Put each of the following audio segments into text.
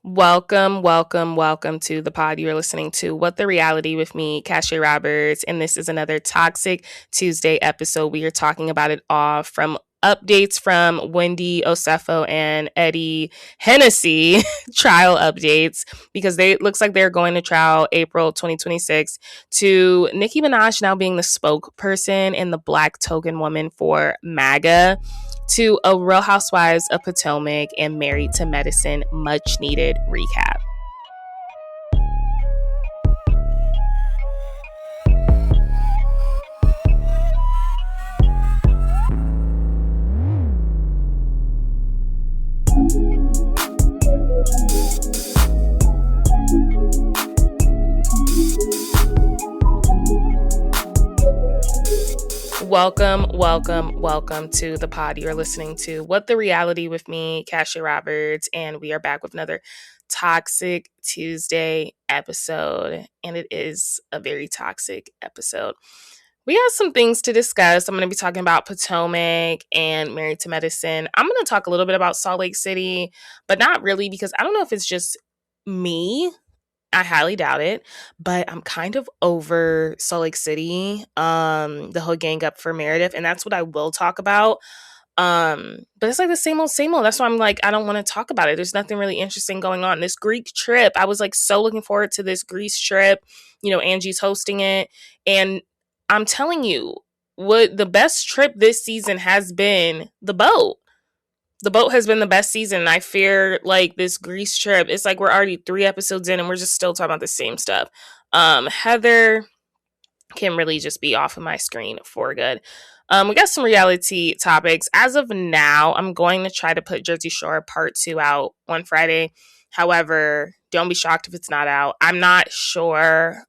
Welcome to the pod. You're listening to What the Reality with me, Cashay Roberts, and this is another Toxic Tuesday episode. We are talking about it all from updates from Wendy, Osefo, and Eddie Hennessy trial updates because it looks like they're going to trial April 2026 to Nicki Minaj now being the spokesperson and the black token woman for MAGA to a Real Housewives of Potomac and Married to Medicine much needed recap. Welcome to the pod. You're listening to What the Reality with me, Cashay Roberts, and we are back with another Toxic Tuesday episode, and it is a very toxic episode. We have some things to discuss. I'm going to be talking about Potomac and Married to Medicine. I'm going to talk a little bit about Salt Lake City, but not really because I don't know if it's just me. I highly doubt it, but I'm kind of over Salt Lake City, the whole gang up for Meredith, and that's what I will talk about. But it's like the same old. That's why I'm like, I don't want to talk about it. There's nothing really interesting going on. This Greek trip, I was like so looking forward to this Greece trip. You know, Angie's hosting it, and I'm telling you, what the best trip this season has been the boat. The boat has been the best season. I fear like this Greece trip. It's like we're already 3 episodes in and we're just still talking about the same stuff. Heather can really just be off of my screen for good. We got some reality topics. As of now, I'm going to try to put Jersey Shore Part 2 out on Friday. However, don't be shocked if it's not out. I'm not sure.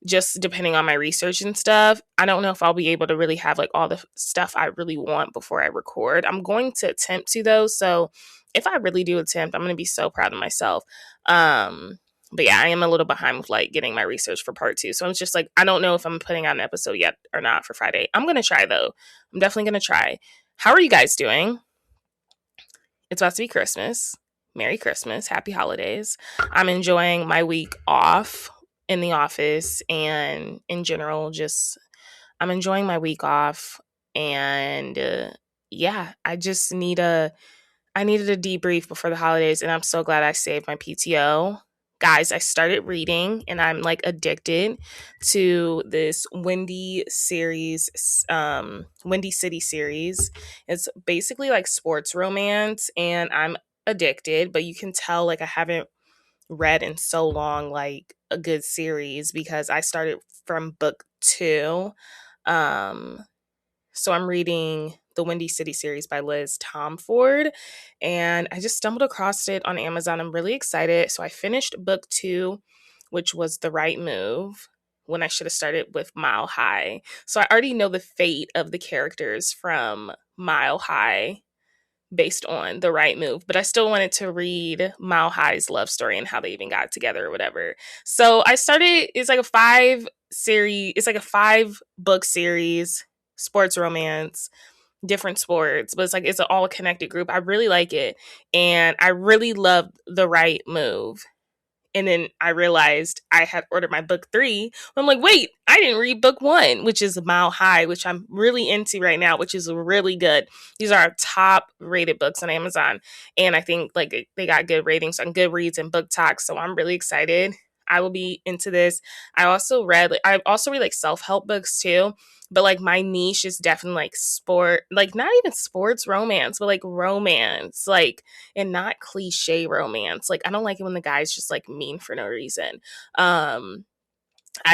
Just depending on my research and stuff, I don't know if I'll be able to really have like all the stuff I really want before I record. I'm going to attempt to though. So if I really do attempt, I'm going to be so proud of myself. But yeah, I am a little behind with like getting my research for part 2. So I'm just like, I don't know if I'm putting out an episode yet or not for Friday. I'm going to try though. I'm definitely going to try. How are you guys doing? It's about to be Christmas. Merry Christmas. Happy holidays. I'm enjoying my week off in the office and in general, just I'm enjoying my week off. And yeah, I needed a debrief before the holidays, and I'm so glad I saved my PTO. Guys, I started reading and I'm like addicted to this Wendy series, Wendy City series. It's basically like sports romance and I'm addicted, but you can tell like I haven't read in so long like a good series because I started from book 2. So I'm reading the Windy City series by Liz Tomford, and I just stumbled across it on Amazon. I'm really excited. So I finished book 2, which was The Right Move, when I should have started with Mile High. So I already know the fate of the characters from Mile High based on The Right Move, but I still wanted to read Mile High's love story and how they even got together or whatever. So I started, it's like a 5-book series, sports romance, different sports, but it's an all connected group. I really like it. And I really loved The Right Move. And then I realized I had ordered my book 3. I'm like, wait, I didn't read book 1, which is Mile High, which I'm really into right now, which is really good. These are our top rated books on Amazon. And I think like they got good ratings on Goodreads and Book Talk. So I'm really excited. I will be into this. I also read like self-help books too. But like my niche is definitely like sport, like not even sports romance, but like romance, like, and not cliche romance. Like I don't like it when the guy's just like mean for no reason. I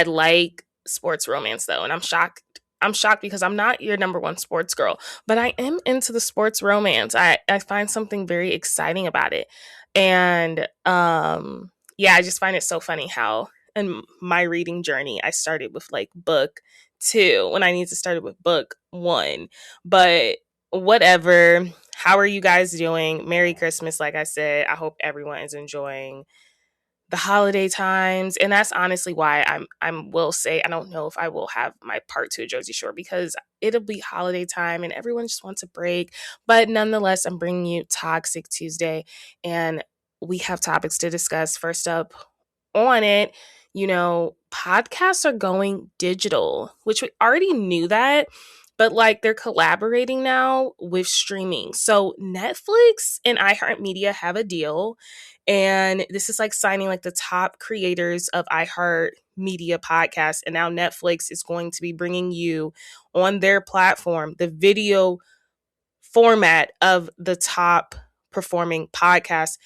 like sports romance though, and I'm shocked. I'm shocked because I'm not your number one sports girl, but I am into the sports romance. I find something very exciting about it. And yeah, I just find it so funny how in my reading journey, I started with like book 2 when I need to start with book 1. But whatever. How are you guys doing? Merry Christmas, like I said. I hope everyone is enjoying the holiday times. And that's honestly why I will say I don't know if I will have my part 2 of Jersey Shore because it'll be holiday time and everyone just wants a break. But nonetheless, I'm bringing you Toxic Tuesday. And we have topics to discuss. First up on it, podcasts are going digital, which we already knew that, but like they're collaborating now with streaming. So Netflix and iHeartMedia have a deal, and this is like signing like the top creators of iHeartMedia podcasts. And now Netflix is going to be bringing you on their platform the video format of the top performing podcasts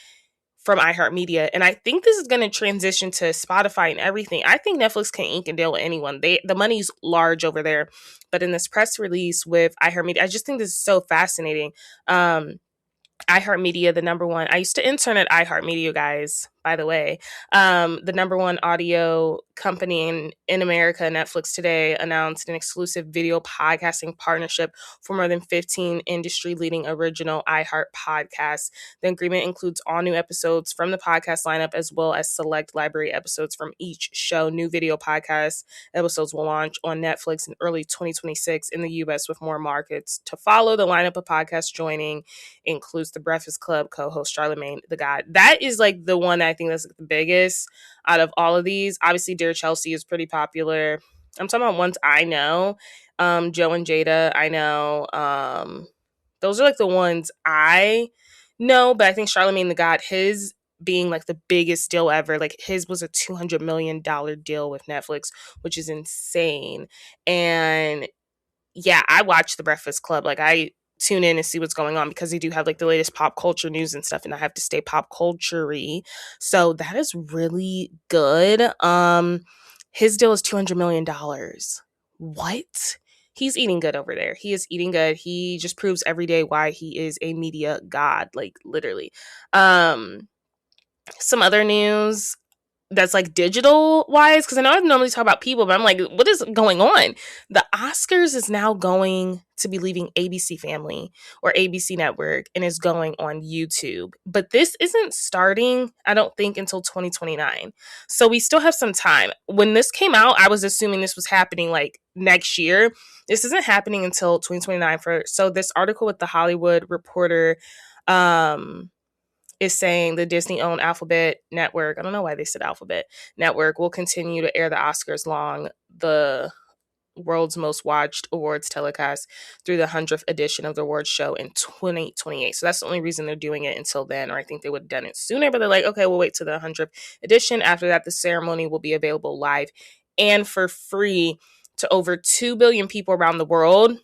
from iHeartMedia. And I think this is going to transition to Spotify and everything. I think Netflix can ink and deal with anyone. The money's large over there. But in this press release with iHeartMedia, I just think this is so fascinating. iHeartMedia, the number one. I used to intern at iHeartMedia, guys, by the way. The number one audio company in America, Netflix, today announced an exclusive video podcasting partnership for more than 15 industry-leading original iHeart podcasts. The agreement includes all new episodes from the podcast lineup, as well as select library episodes from each show. New video podcast episodes will launch on Netflix in early 2026 in the U.S., with more markets to follow. The lineup of podcasts joining includes The Breakfast Club co-host Charlamagne the God. That is like the one that I think that's like the biggest out of all of these. Obviously, Dear Chelsea is pretty popular. I'm talking about ones I know. Joe and Jada, I know. Those are like the ones I know, but I think Charlamagne the God, his being like the biggest deal ever, like his was a $200 million deal with Netflix, which is insane. And yeah, I watch The Breakfast Club. Like I tune in and see what's going on because they do have like the latest pop culture news and stuff, and I have to stay pop culture-y. So that is really good. His deal is $200 million. What? He's eating good over there. He is eating good. He just proves every day why he is a media god, like literally. Some other news that's like digital wise, because I know I normally talk about people, but I'm like, what is going on? The Oscars is now going to be leaving ABC Family or ABC Network and is going on YouTube. But this isn't starting, I don't think, until 2029. So we still have some time. When this came out, I was assuming this was happening like next year. This isn't happening until 2029. So this article with The Hollywood Reporter, is saying the Disney-owned Alphabet Network, I don't know why they said Alphabet Network, will continue to air the Oscars long, the world's most watched awards telecast, through the 100th edition of the awards show in 2028. So that's the only reason they're doing it until then, or I think they would have done it sooner, but they're like, okay, we'll wait till the 100th edition. After that, the ceremony will be available live and for free to over 2 billion people around the world.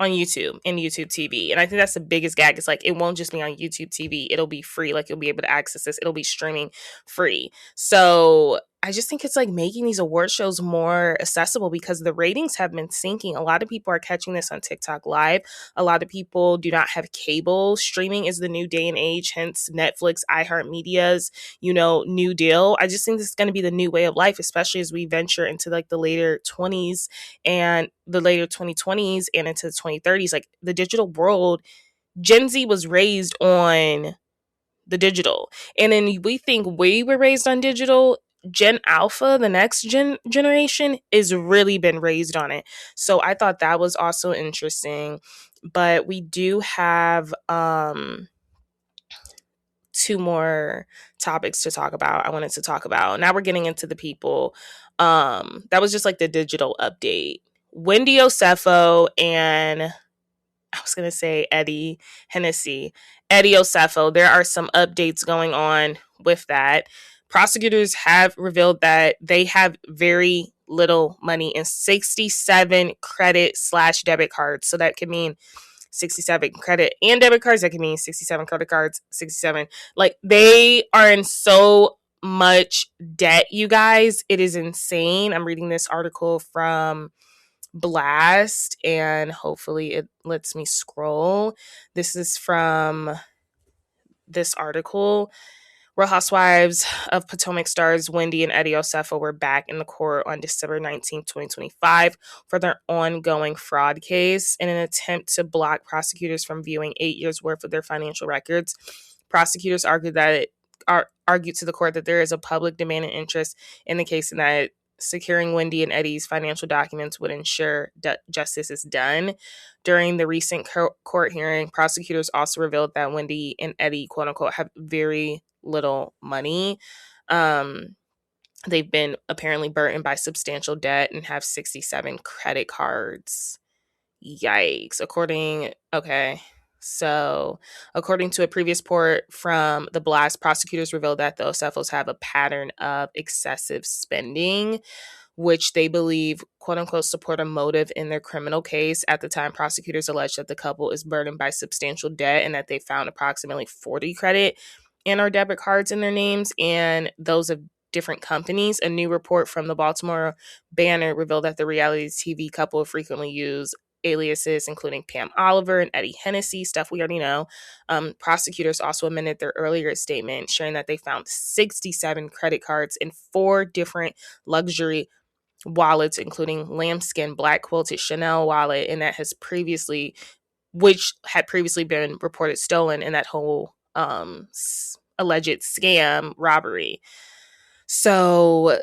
On YouTube and YouTube TV. And I think that's the biggest gag. It's like, it won't just be on YouTube TV. It'll be free. Like, you'll be able to access this. It'll be streaming free. So I just think it's like making these award shows more accessible because the ratings have been sinking. A lot of people are catching this on TikTok Live. A lot of people do not have cable. Streaming is the new day and age, hence Netflix, iHeartMedia's, new deal. I just think this is going to be the new way of life, especially as we venture into like the later 20s and the later 2020s and into the 2030s. Like the digital world, Gen Z was raised on the digital. And then we think we were raised on digital. Gen Alpha, the next generation, is really been raised on it. So I thought that was also interesting. But we do have two more topics to talk about. I wanted to talk about. Now we're getting into the people. That was just like the digital update. Wendy Osefo and I was going to say Eddie Hennessy. Eddie Osefo, there are some updates going on with that. Prosecutors have revealed that they have very little money in 67 credit/debit cards. So that could mean 67 credit and debit cards. That could mean 67 credit cards, 67. Like, they are in so much debt, you guys. It is insane. I'm reading this article from Blast, and hopefully it lets me scroll. This is from this article. Real Housewives of Potomac stars Wendy and Eddie Osefo were back in the court on December 19, 2025 for their ongoing fraud case. In an attempt to block prosecutors from viewing 8 years' worth of their financial records, prosecutors argued to the court that there is a public demand and interest in the case and that securing Wendy and Eddie's financial documents would ensure justice is done. During the recent court hearing, prosecutors also revealed that Wendy and Eddie, quote unquote, have very little money. They've been apparently burdened by substantial debt and have 67 credit cards. Yikes. According to a previous report from the blast, prosecutors revealed that the Osefos have a pattern of excessive spending, which they believe, quote unquote, support a motive in their criminal case. At the time, prosecutors alleged that the couple is burdened by substantial debt and that they found approximately 40 credit and or debit cards in their names and those of different companies. A new report from the Baltimore Banner revealed that the reality TV couple frequently use aliases including Pam Oliver and Eddie Hennessy, stuff we already know. Prosecutors also amended their earlier statement, sharing that they found 67 credit cards in 4 different luxury wallets, including lambskin black quilted Chanel wallet, and which had previously been reported stolen in that whole alleged scam robbery. So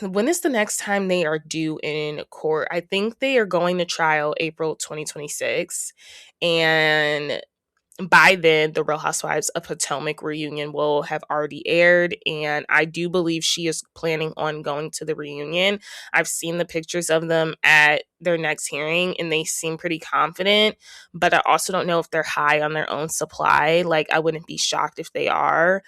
when is the next time they are due in court? I think they are going to trial April 2026. And by then, the Real Housewives of Potomac reunion will have already aired. And I do believe she is planning on going to the reunion. I've seen the pictures of them at their next hearing and they seem pretty confident. But I also don't know if they're high on their own supply. Like, I wouldn't be shocked if they are.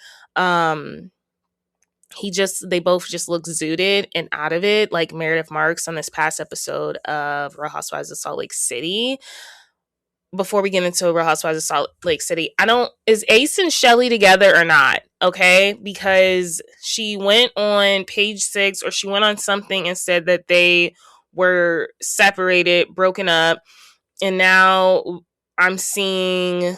They both just look zooted and out of it, like Meredith Marks on this past episode of Real Housewives of Salt Lake City. Before we get into Real Housewives of Salt Lake City, is Ace and Chelley together or not? Okay, because she went on Page 6 or she went on something and said that they were separated, broken up, and now I'm seeing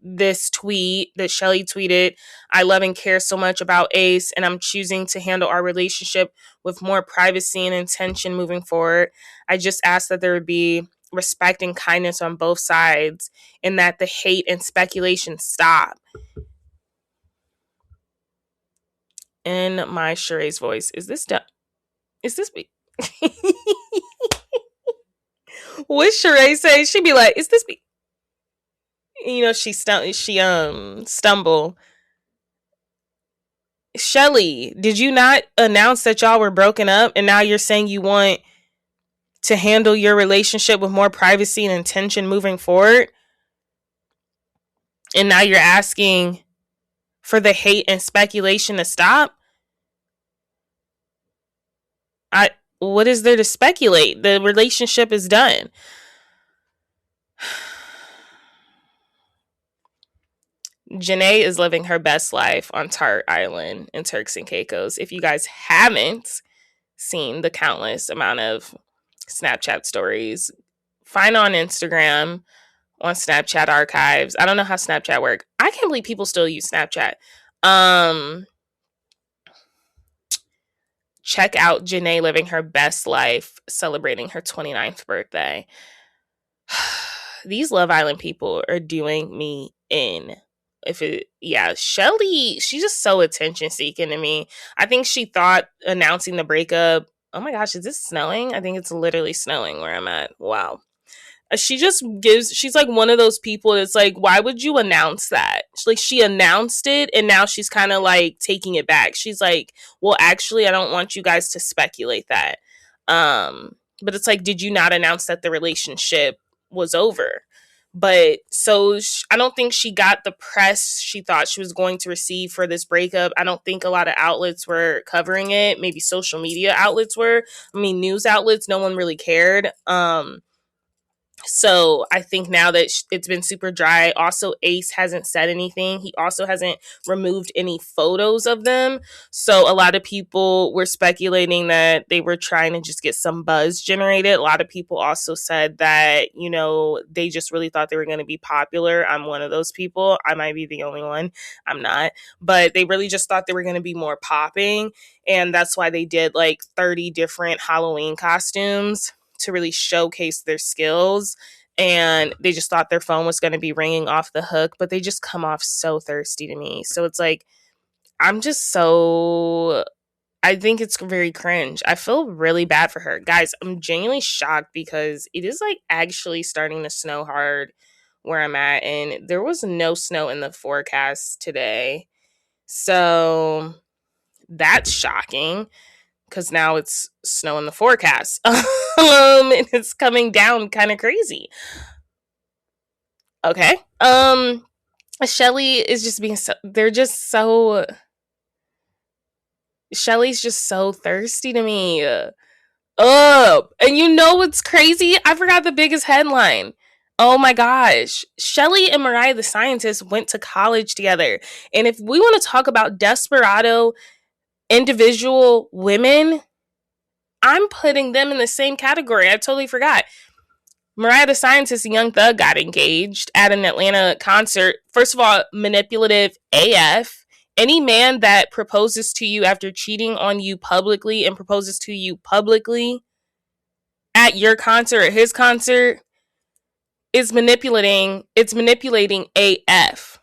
this tweet that Chelley tweeted, "I love and care so much about Ace, and I'm choosing to handle our relationship with more privacy and intention moving forward. I just ask that there would be respect and kindness on both sides, and that the hate and speculation stop." In my Sheree's voice, is this me? What Sheree say? She'd be like, "Is this me?" You know, she stumble. Chelley, did you not announce that y'all were broken up and now you're saying you want to handle your relationship with more privacy and intention moving forward? And now you're asking for the hate and speculation to stop? What is there to speculate? The relationship is done. Janae is living her best life on Tart Island in Turks and Caicos. If you guys haven't seen the countless amount of Snapchat stories, find on Instagram, on Snapchat archives. I don't know how Snapchat works. I can't believe people still use Snapchat. Check out Janae living her best life, celebrating her 29th birthday. These Love Island people are doing me in. Chelley, she's just so attention seeking to me. I think she thought announcing the breakup, oh my gosh, is this snowing? I think it's literally snowing where I'm at. Wow. She's like one of those people that's like, why would you announce that? She announced it and now she's kind of like taking it back. She's like, well, actually, I don't want you guys to speculate that. But it's like, did you not announce that the relationship was over? But so I don't think she got the press she thought she was going to receive for this breakup. I don't think a lot of outlets were covering it. Maybe social media outlets were. I mean, news outlets, no one really cared. So I think now that it's been super dry. Also, Ace hasn't said anything. He also hasn't removed any photos of them. So a lot of people were speculating that they were trying to just get some buzz generated. A lot of people also said that, you know, they just really thought they were going to be popular. I'm one of those people. I might be the only one. I'm not. But they really just thought they were going to be more popping. And that's why they did like 30 different Halloween costumes to really showcase their skills. And they just thought their phone was going to be ringing off the hook, but they just come off so thirsty to me. So it's like, I I think it's very cringe. I feel really bad for her. Guys, I'm genuinely shocked because it is like actually starting to snow hard where I'm at, and there was no snow in the forecast today. So that's shocking because now it's snow in the forecast. And it's coming down kind of crazy. Okay. Chelley is just being so, they're just so, Chelley's just so thirsty to me. And you know what's crazy? I forgot the biggest headline. Oh my gosh. Chelley and Mariah the Scientist went to college together. And if we want to talk about desperado individual women, I'm putting them in the same category. I totally forgot. Mariah the Scientist and Young Thug got engaged at an Atlanta concert. First of all, manipulative AF. Any man that proposes to you after cheating on you publicly and proposes to you publicly at your concert or his concert is manipulating. It's manipulating AF.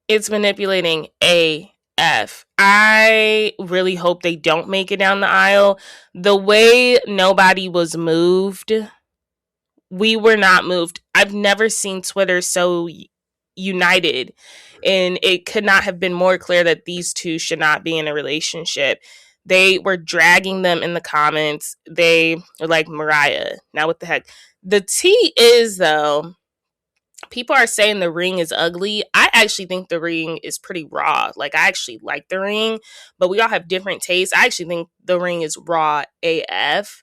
It's manipulating AF. I really hope they don't make it down the aisle. The way nobody was moved, we were not moved. I've never seen Twitter so united, and it could not have been more clear that these two should not be in a relationship. They were dragging them in the comments. They were like, Mariah, now what the heck? The tea is, though, people are saying the ring is ugly. I actually think the ring is pretty raw. Like, I actually like the ring, but we all have different tastes. I actually think the ring is raw AF.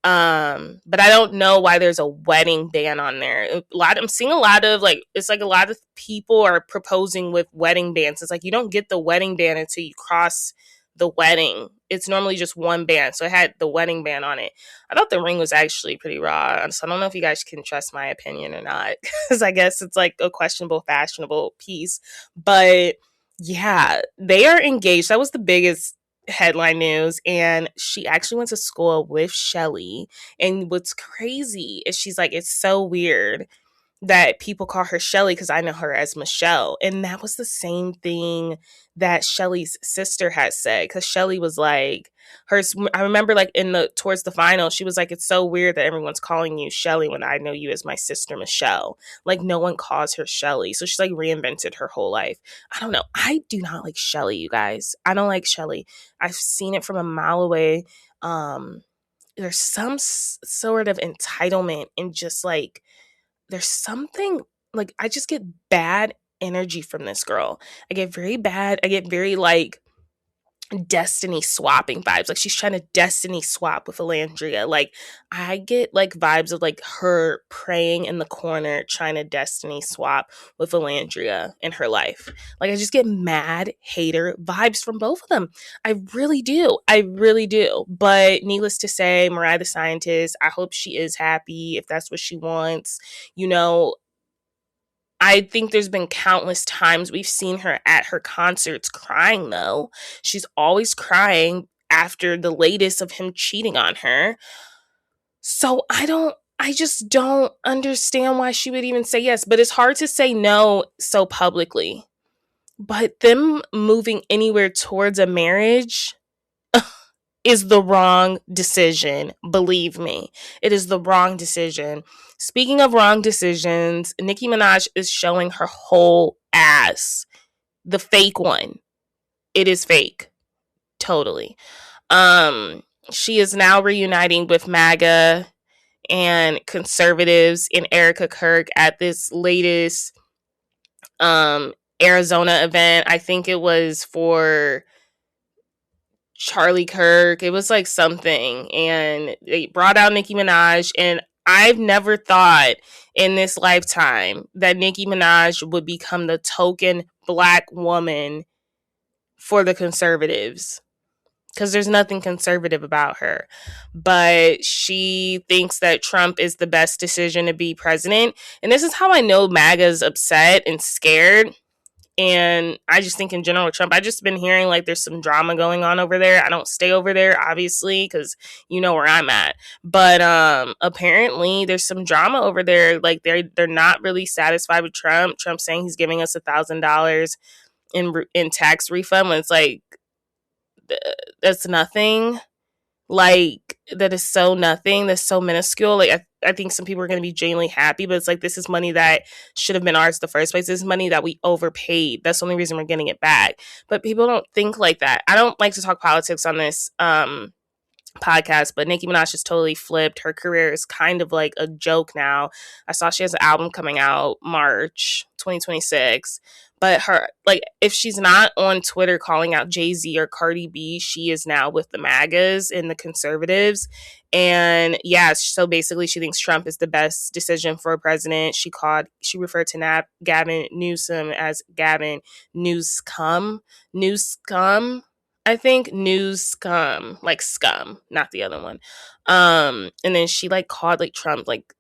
But I don't know why there's a wedding band on there. I'm seeing a lot of like, it's like a lot of people are proposing with wedding bands. It's like you don't get the wedding band until you cross the wedding. It's normally just one band, so it had the wedding band on it. I thought the ring was actually pretty raw, so I don't know if you guys can trust my opinion or not, because I guess it's like a questionable, fashionable piece. But yeah, they are engaged. That was the biggest headline news, and she actually went to school with Chelley. And what's crazy is she's like, it's so weird that people call her Chelley because I know her as Michelle. And that was the same thing that Chelley's sister had said, because Chelley was like, I remember like towards the final, she was like, it's so weird that everyone's calling you Chelley when I know you as my sister Michelle. Like, no one calls her Chelley. So she's like reinvented her whole life. I don't know. I do not like Chelley, you guys. I don't like Chelley. I've seen it from a mile away. There's some sort of entitlement and just like, there's something like, I just get bad energy from this girl. I get very like destiny swapping vibes. Like, she's trying to destiny swap with Alandria. Like, I get like vibes of like her praying in the corner trying to destiny swap with Alandria in her life. Like, I just get mad hater vibes from both of them. I really do. But needless to say, Mariah the Scientist, I hope she is happy if that's what she wants. You know, I think there's been countless times we've seen her at her concerts crying, though. She's always crying after the latest of him cheating on her. So I just don't understand why she would even say yes. But it's hard to say no so publicly. But them moving anywhere towards a marriage is the wrong decision. Believe me, it is the wrong decision. Speaking of wrong decisions, Nicki Minaj is showing her whole ass. The fake one. It is fake. Totally. She is now reuniting with MAGA and conservatives and Erica Kirk at this latest Arizona event. I think it was for Charlie Kirk. It was like something, and they brought out Nicki Minaj, and I've never thought in this lifetime that Nicki Minaj would become the token Black woman for the conservatives, because there's nothing conservative about her. But she thinks that Trump is the best decision to be president, and this is how I know MAGA's upset and scared. And I just think in general, Trump, I just been hearing like there's some drama going on over there. I don't stay over there, obviously, because you know where I'm at. But apparently there's some drama over there. Like they're not really satisfied with Trump. Trump saying he's giving us $1,000 in tax refund when it's like that's nothing. Like, that is so nothing. That's so minuscule. Like, I think some people are going to be genuinely happy, but it's like, this is money that should have been ours in the first place. This is money that we overpaid. That's the only reason we're getting it back. But people don't think like that. I don't like to talk politics on this podcast, but Nicki Minaj just totally flipped. Her career is kind of like a joke now. I saw she has an album coming out March 2026. But her, like, if she's not on Twitter calling out Jay-Z or Cardi B, she is now with the MAGAs and the conservatives. And yeah, so basically she thinks Trump is the best decision for a president. She referred to Gavin Newsom as Gavin Newscum. I think news scum, like scum, not the other one. And then she like called like Trump like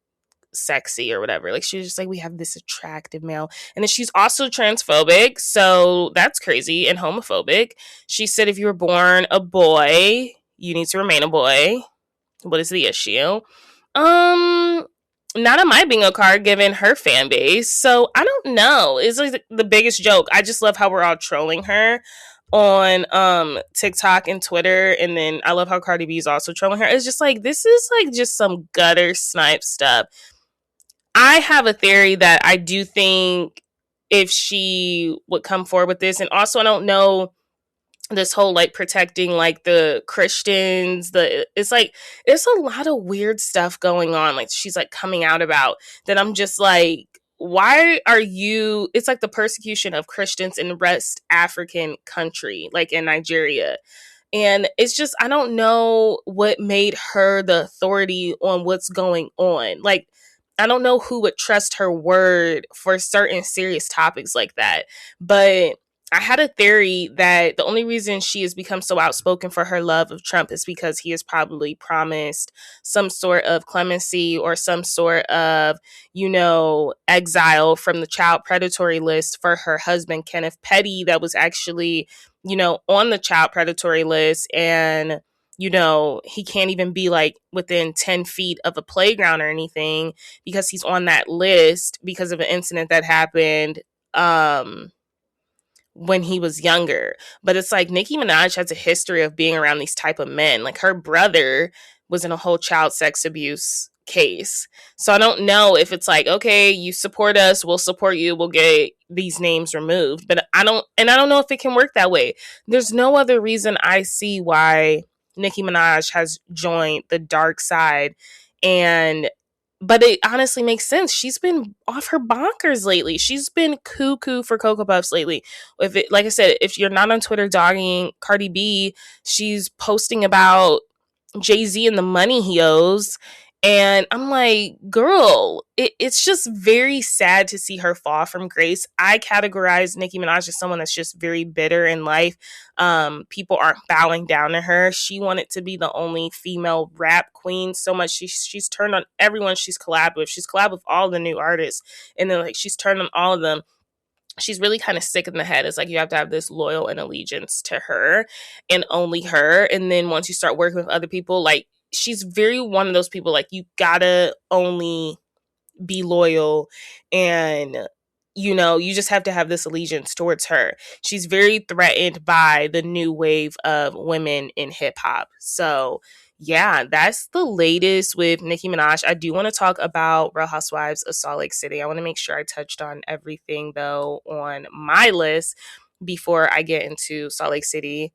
sexy or whatever. Like, she was just like, we have this attractive male. And then she's also transphobic, so that's crazy, and homophobic. She said, if you were born a boy, you need to remain a boy. What is the issue? Not a my bingo card given her fan base. So I don't know. It's like the biggest joke. I just love how we're all trolling her on TikTok and Twitter, and then I love how Cardi B is also trolling her. It's just like, this is like just some gutter snipe stuff. I have a theory that I do think if she would come forward with this, and also I don't know this whole like protecting like the Christians, it's like there's a lot of weird stuff going on, like she's like coming out about, that I'm just like, why are you, it's like the persecution of Christians in the West African country, like in Nigeria. And it's just, I don't know what made her the authority on what's going on. Like, I don't know who would trust her word for certain serious topics like that. But I had a theory that the only reason she has become so outspoken for her love of Trump is because he has probably promised some sort of clemency or some sort of, exile from the child predatory list for her husband, Kenneth Petty, that was actually, on the child predatory list. And he can't even be like within 10 feet of a playground or anything because he's on that list because of an incident that happened when he was younger. But it's like Nicki Minaj has a history of being around these type of men. Like, her brother was in a whole child sex abuse case. So I don't know if it's like, okay, you support us, we'll support you, we'll get these names removed. But I don't know if it can work that way. There's no other reason I see why Nicki Minaj has joined the dark side. But it honestly makes sense. She's been off her bonkers lately. She's been cuckoo for Cocoa Puffs lately. Like I said, if you're not on Twitter dogging Cardi B, she's posting about Jay-Z and the money he owes. And I'm like, girl, it's just very sad to see her fall from grace. I categorize Nicki Minaj as someone that's just very bitter in life. People aren't bowing down to her. She wanted to be the only female rap queen so much. She's turned on everyone she's collabed with. She's collabed with all the new artists. And then like she's turned on all of them. She's really kind of sick in the head. It's like you have to have this loyal and allegiance to her and only her. And then once you start working with other people, like, she's very one of those people, like, you gotta only be loyal and, you just have to have this allegiance towards her. She's very threatened by the new wave of women in hip hop. So yeah, that's the latest with Nicki Minaj. I do want to talk about Real Housewives of Salt Lake City. I want to make sure I touched on everything though on my list before I get into Salt Lake City.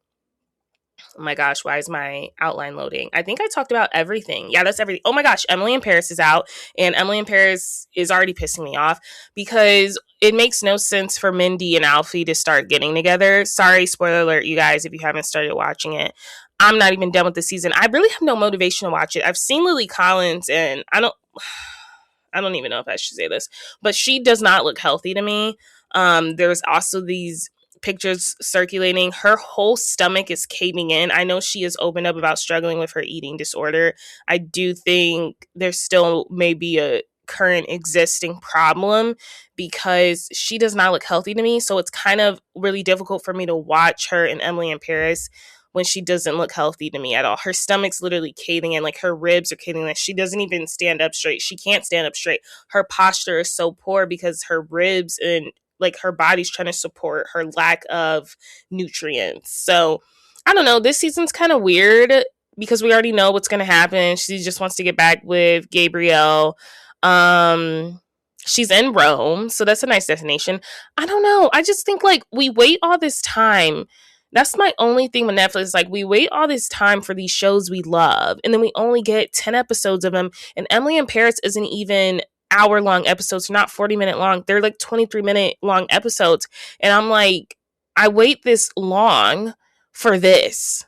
Oh my gosh, why is my outline loading? I think I talked about everything. Yeah, that's everything. Oh my gosh, Emily in Paris is out, and Emily in Paris is already pissing me off because it makes no sense for Mindy and Alfie to start getting together. Sorry, spoiler alert, you guys, if you haven't started watching it. I'm not even done with the season. I really have no motivation to watch it. I've seen Lily Collins, and I don't even know if I should say this, but she does not look healthy to me. There's also these pictures circulating. Her whole stomach is caving in. I know she has opened up about struggling with her eating disorder. I do think there still may be a current existing problem because she does not look healthy to me. So it's kind of really difficult for me to watch her in Emily in Paris when she doesn't look healthy to me at all. Her stomach's literally caving in, like her ribs are caving in. She doesn't even stand up straight. She can't stand up straight. Her posture is so poor because her ribs and like her body's trying to support her lack of nutrients. So I don't know. This season's kind of weird because we already know what's going to happen. She just wants to get back with Gabriel. Um, she's in Rome, so that's a nice destination. I don't know. I just think like we wait all this time. That's my only thing with Netflix. Like we wait all this time for these shows we love, and then we only get 10 episodes of them. And Emily in Paris isn't even hour-long episodes, not 40-minute long. They're like 23-minute long episodes. And I'm like, I wait this long for this.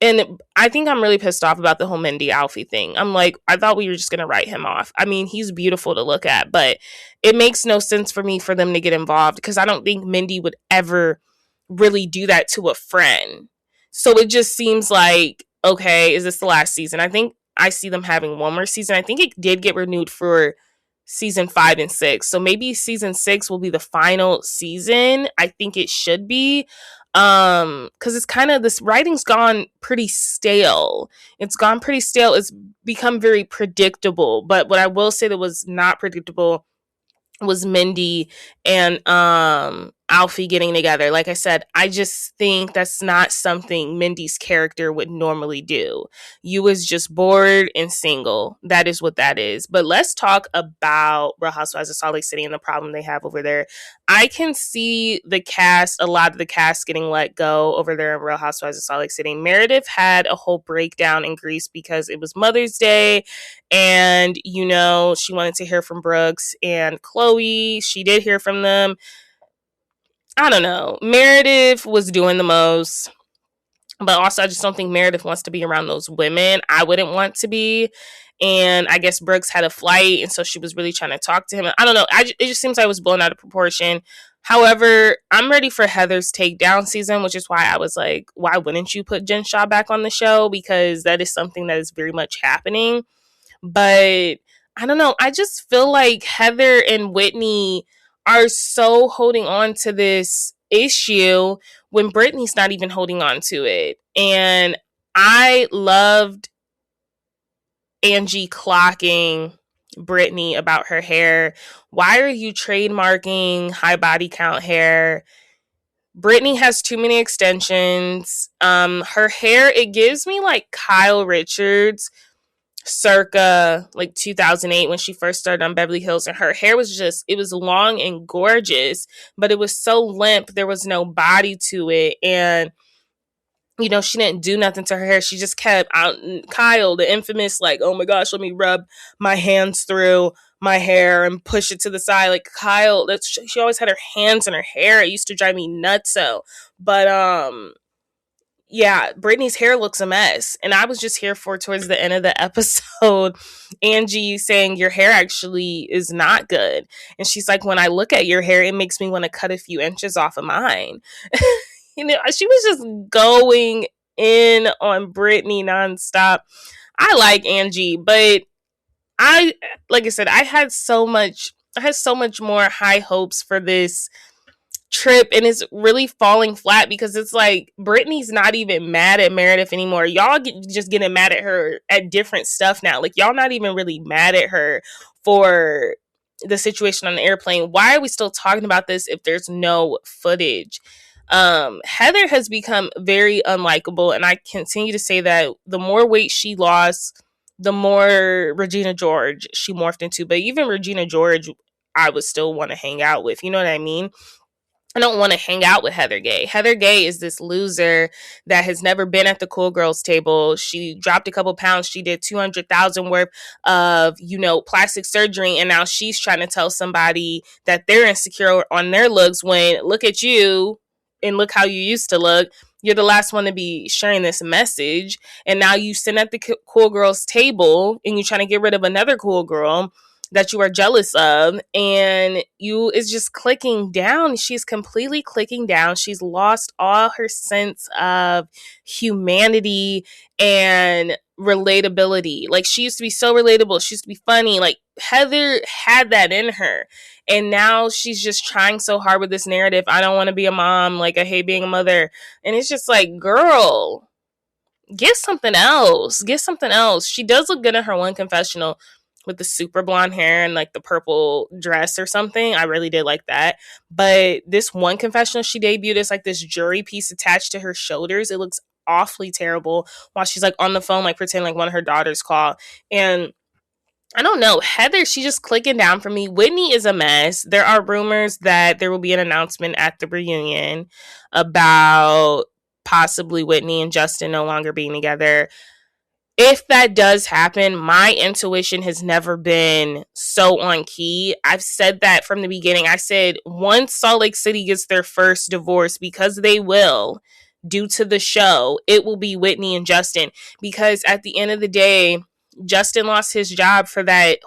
And I think I'm really pissed off about the whole Mindy Alfie thing. I'm like, I thought we were just going to write him off. I mean, he's beautiful to look at, but it makes no sense for me for them to get involved because I don't think Mindy would ever really do that to a friend. So it just seems like, okay, is this the last season? I think I see them having one more season. I think it did get renewed for season 5 and 6. So maybe season 6 will be the final season. I think it should be. Because it's kind of, this writing's gone pretty stale. It's become very predictable. But what I will say that was not predictable was Mindy and Alfie getting together. Like I said, I just think that's not something Mindy's character would normally do. You was just bored and single. That is what that is. But let's talk about Real Housewives of Salt Lake City and the problem they have over there. I can see a lot of the cast getting let go over there in Real Housewives of Salt Lake City. Meredith had a whole breakdown in Greece because it was Mother's Day and, you know, she wanted to hear from Brooks and Chloe. She did hear from them. I don't know. Meredith was doing the most. But also, I just don't think Meredith wants to be around those women. I wouldn't want to be. And I guess Brooks had a flight, and so she was really trying to talk to him. I don't know. It just seems like it was blown out of proportion. However, I'm ready for Heather's takedown season, which is why I was like, why wouldn't you put Jen Shah back on the show? Because that is something that is very much happening. But I don't know. I just feel like Heather and Whitney are so holding on to this issue when Brittany's not even holding on to it. And I loved Angie clocking Brittany about her hair. Why are you trademarking high body count hair? Brittany has too many extensions. Her hair, it gives me like Kyle Richards circa like 2008 when she first started on Beverly Hills, and her hair was just, it was long and gorgeous, but it was so limp, there was no body to it. And you know, she didn't do nothing to her hair. She just kept out. Kyle, the infamous, like, oh my gosh, let me rub my hands through my hair and push it to the side. Like Kyle, she always had her hands in her hair. It used to drive me nuts. So, but yeah, Brittany's hair looks a mess. And I was just here for, towards the end of the episode, Angie saying your hair actually is not good. And she's like, when I look at your hair, it makes me want to cut a few inches off of mine. You know, she was just going in on Brittany nonstop. I like Angie, but like I said, I had so much more high hopes for this trip, and it's really falling flat because it's like Brittany's not even mad at Meredith anymore. Y'all just getting mad at her at different stuff now. Like y'all not even really mad at her for the situation on the airplane. Why are we still talking about this if there's no footage? Heather has become very unlikable, and I continue to say that the more weight she lost, the more Regina George she morphed into. But even Regina George, I would still want to hang out with. You know what I mean? I don't want to hang out with Heather Gay. Heather Gay is this loser that has never been at the cool girls table. She dropped a couple pounds. She did 200,000 worth of, you know, plastic surgery. And now she's trying to tell somebody that they're insecure on their looks when look at you and look how you used to look. You're the last one to be sharing this message. And now you sit at the cool girls table and you're trying to get rid of another cool girl that you are jealous of, and is just clicking down. She's completely clicking down. She's lost all her sense of humanity and relatability. Like she used to be so relatable. She used to be funny. Like Heather had that in her. And now she's just trying so hard with this narrative. I don't want to be a mom. Like I hate being a mother. And it's just like, girl, get something else. Get something else. She does look good in her one confessional. with the super blonde hair and like the purple dress or something. I really did like that. But this one confessional she debuted is like this jewelry piece attached to her shoulders. It looks awfully terrible while she's like on the phone, like pretending like one of her daughters call. And I don't know. Heather, she's just clicking down for me. Whitney is a mess. There are rumors that there will be an announcement at the reunion about possibly Whitney and Justin no longer being together. If that does happen, my intuition has never been so on key. I've said that from the beginning. I said once Salt Lake City gets their first divorce, because they will, due to the show, it will be Whitney and Justin. Because at the end of the day, Justin lost his job for that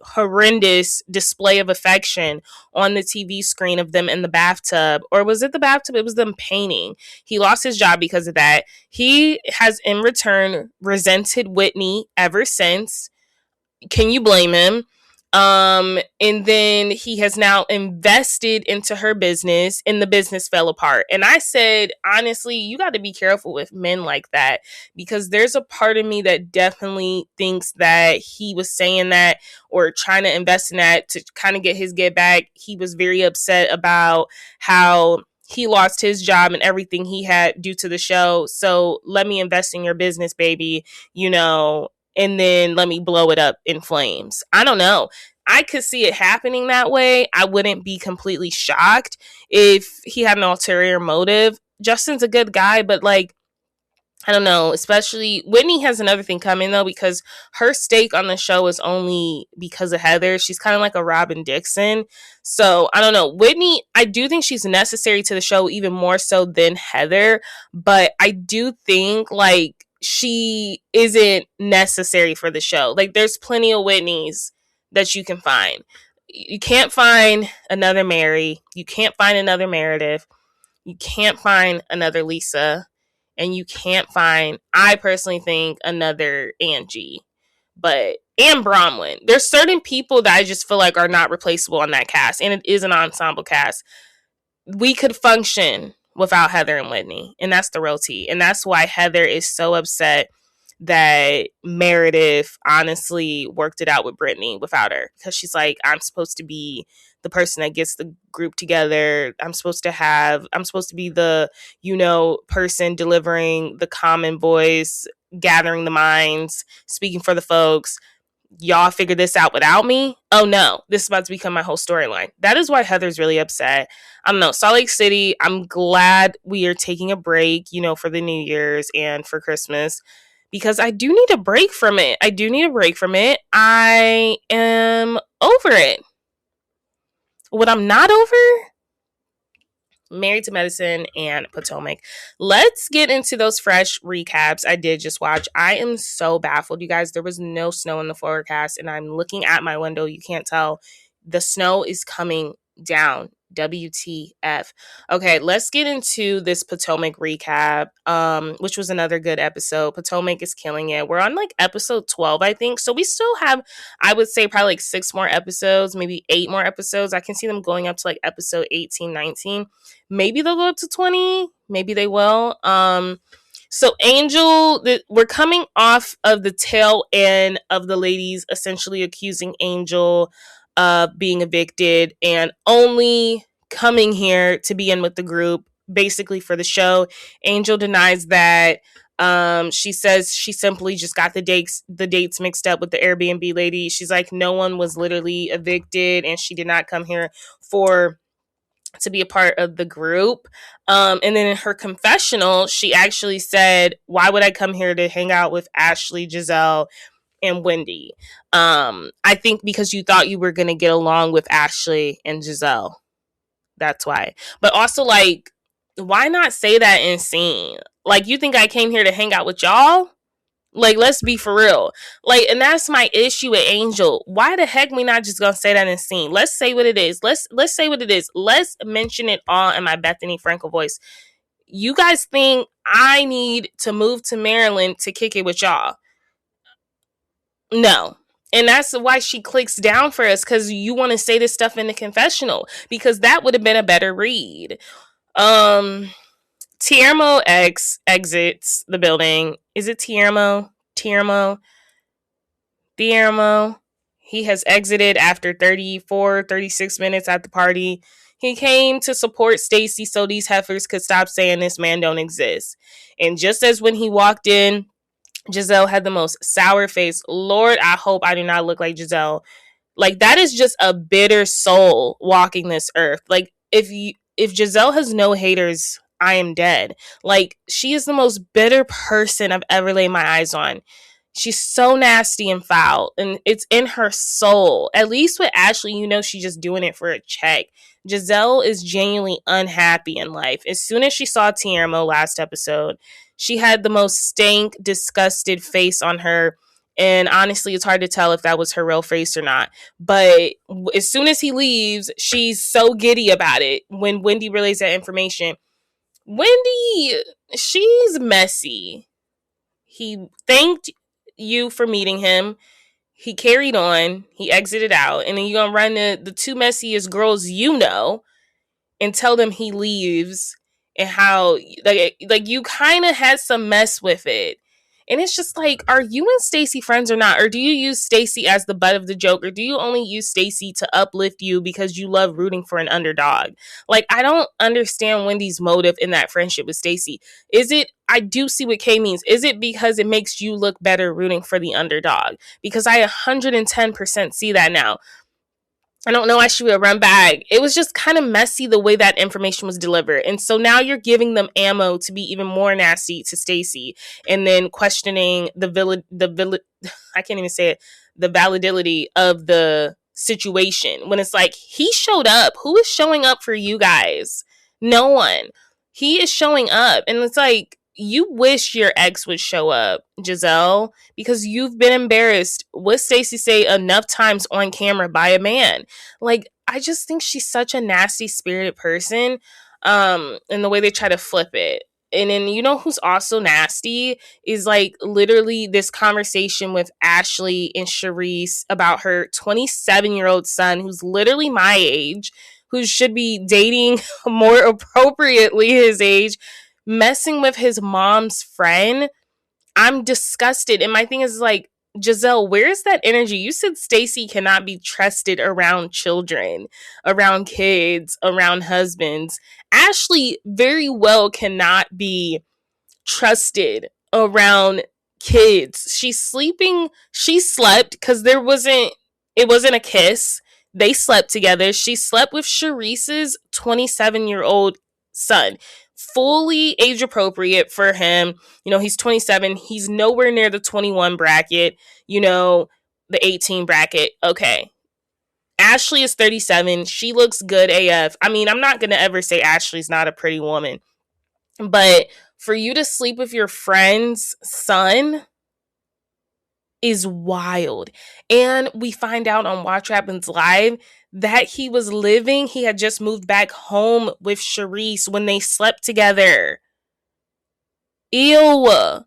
horrendous display of affection on the TV screen of them in the bathtub. Or was it the bathtub? It was them painting. He lost his job because of that. He has in return resented Whitney ever since. Can you blame him? And then he has now invested into her business, and the business fell apart. And I said, honestly, you got to be careful with men like that, because there's a part of me that definitely thinks that he was saying that or trying to invest in that to kind of get his get back. He was very upset about how he lost his job and everything he had due to the show. So let me invest in your business, baby, and then let me blow it up in flames. I don't know. I could see it happening that way. I wouldn't be completely shocked if he had an ulterior motive. Justin's a good guy, but like, I don't know, especially Whitney has another thing coming though, because her stake on the show is only because of Heather. She's kind of like a Robin Dixon. So I don't know. Whitney, I do think she's necessary to the show even more so than Heather, but I do think like she isn't necessary for the show. Like there's plenty of Whitneys that you can find. You can't find another Mary. You can't find another Meredith. You can't find another Lisa. And you can't find, I personally think, another Angie. And Bronwyn. There's certain people that I just feel like are not replaceable on that cast. And it is an ensemble cast. We could function without Heather and Whitney. And that's the real tea. And that's why Heather is so upset that Meredith honestly worked it out with Brittany without her. Because she's like, I'm supposed to be the person that gets the group together. I'm supposed to be the, person delivering the common voice, gathering the minds, speaking for the folks. Y'all figure this out without me? Oh no, this is about to become my whole storyline. That is why Heather's really upset. I don't know, Salt Lake City, I'm glad we are taking a break, for the New Year's and for Christmas, because I do need a break from it. I am over it. What I'm not over? Married to Medicine and Potomac. Let's get into those fresh recaps I did just watch. I am so baffled, you guys. There was no snow in the forecast, and I'm looking at my window. You can't tell. The snow is coming down. WTF. Okay, let's get into this Potomac recap, which was another good episode. Potomac is killing it. We're on like episode 12, I think. So we still have, I would say, probably like 6 more episodes, maybe 8 more episodes. I can see them going up to like episode 18, 19. Maybe they'll go up to 20. Maybe they will. So Angel, we're coming off of the tail end of the ladies essentially accusing Angel of being evicted and only coming here to be in with the group, basically for the show. Angel denies that. She says she simply just got the dates mixed up with the Airbnb lady. She's like, no one was literally evicted, and she did not come here to be a part of the group. And then in her confessional, she actually said, why would I come here to hang out with Ashley, Giselle, and Wendy? I think because you thought you were going to get along with Ashley and Giselle. That's why. But also, like, why not say that in scene? Like, you think I came here to hang out with y'all? Like, let's be for real. Like, and that's my issue with Angel. Why the heck we not just gonna say that in scene? Let's say what it is. Let's say what it is. Let's mention it all in my Bethany Frankel voice. You guys think I need to move to Maryland to kick it with y'all? No. And that's why she clicks down for us, because you want to say this stuff in the confessional, because that would have been a better read. Tiermo exits the building. Is it Tiermo? Tiermo? He has exited after 34, 36 minutes at the party. He came to support Stacey so these heifers could stop saying this man don't exist. And just as when he walked in, Giselle had the most sour face. Lord, I hope I do not look like Giselle. Like, that is just a bitter soul walking this earth. Like, if Giselle has no haters, I am dead. Like, she is the most bitter person I've ever laid my eyes on. She's so nasty and foul, and it's in her soul. At least with Ashley, you know she's just doing it for a check. Giselle is genuinely unhappy in life. As soon as she saw TMO last episode, she had the most stank, disgusted face on her. And honestly, it's hard to tell if that was her real face or not. But as soon as he leaves, she's so giddy about it. When Wendy relays that information, Wendy, she's messy. He thanked you for meeting him. He carried on. He exited out. And then you're going to run the two messiest girls you know and tell them he leaves and how, like you kind of had some mess with it. And it's just like, are you and Stacey friends or not? Or do you use Stacey as the butt of the joke? Or do you only use Stacey to uplift you because you love rooting for an underdog? Like, I don't understand Wendy's motive in that friendship with Stacey. Is it, I do see what Kay means. Is it because it makes you look better rooting for the underdog? Because I 110% see that now. I don't know why she would run back. It was just kind of messy the way that information was delivered. And so now you're giving them ammo to be even more nasty to Stacey and then questioning I can't even say it, the validity of the situation. When it's like, he showed up. Who is showing up for you guys? No one. He is showing up. And it's like, you wish your ex would show up, Giselle, because you've been embarrassed, what Stacey say, enough times on camera by a man. Like, I just think she's such a nasty spirited person, and the way they try to flip it. And then, you know who's also nasty is like literally this conversation with Ashley and Charisse about her 27-year-old son, who's literally my age, who should be dating more appropriately his age, messing with his mom's friend. I'm disgusted. And my thing is like, Giselle, where's that energy? You said Stacey cannot be trusted around children, around kids, around husbands. Ashley very well cannot be trusted around kids. She slept because it wasn't a kiss. They slept together. She slept with Charisse's 27-year-old son. Fully age appropriate for him. You know, he's 27. He's nowhere near the 21 bracket, you know, the 18 bracket. Okay. Ashley is 37. She looks good AF. I mean, I'm not going to ever say Ashley's not a pretty woman, but for you to sleep with your friend's son is wild. And we find out on Watch What Happens Live that he had just moved back home with Charisse when they slept together. Ew.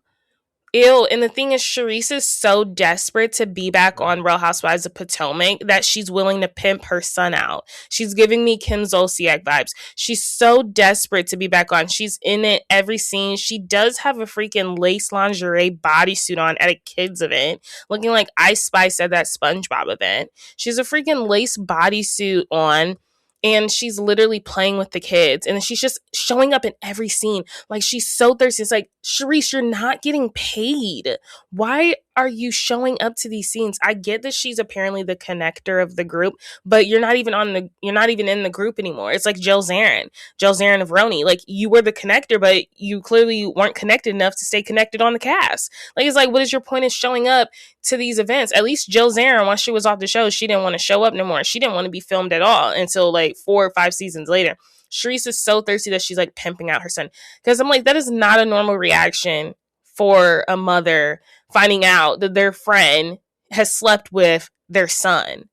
And the thing is, Charisse is so desperate to be back on Real Housewives of Potomac that she's willing to pimp her son out. She's giving me Kim Zolciak vibes. She's so desperate to be back on. She's in it every scene. She does have a freaking lace lingerie bodysuit on at a kids event, looking like Ice Spice at that SpongeBob event. She's a freaking lace bodysuit on. And she's literally playing with the kids. And she's just showing up in every scene. Like, she's so thirsty. It's like, Charisse, you're not getting paid. Why are you showing up to these scenes? I get that she's apparently the connector of the group, but you're not even in the group anymore. It's like Jill Zarin of Roni. Like, you were the connector, but you clearly weren't connected enough to stay connected on the cast. Like, it's like, what is your point in showing up to these events? At least Jill Zarin, once she was off the show, she didn't want to show up no more. She didn't want to be filmed at all until like 4 or 5 seasons later. Charisse is so thirsty that she's like pimping out her son. Because I'm like, that is not a normal reaction for a mother finding out that their friend has slept with their son.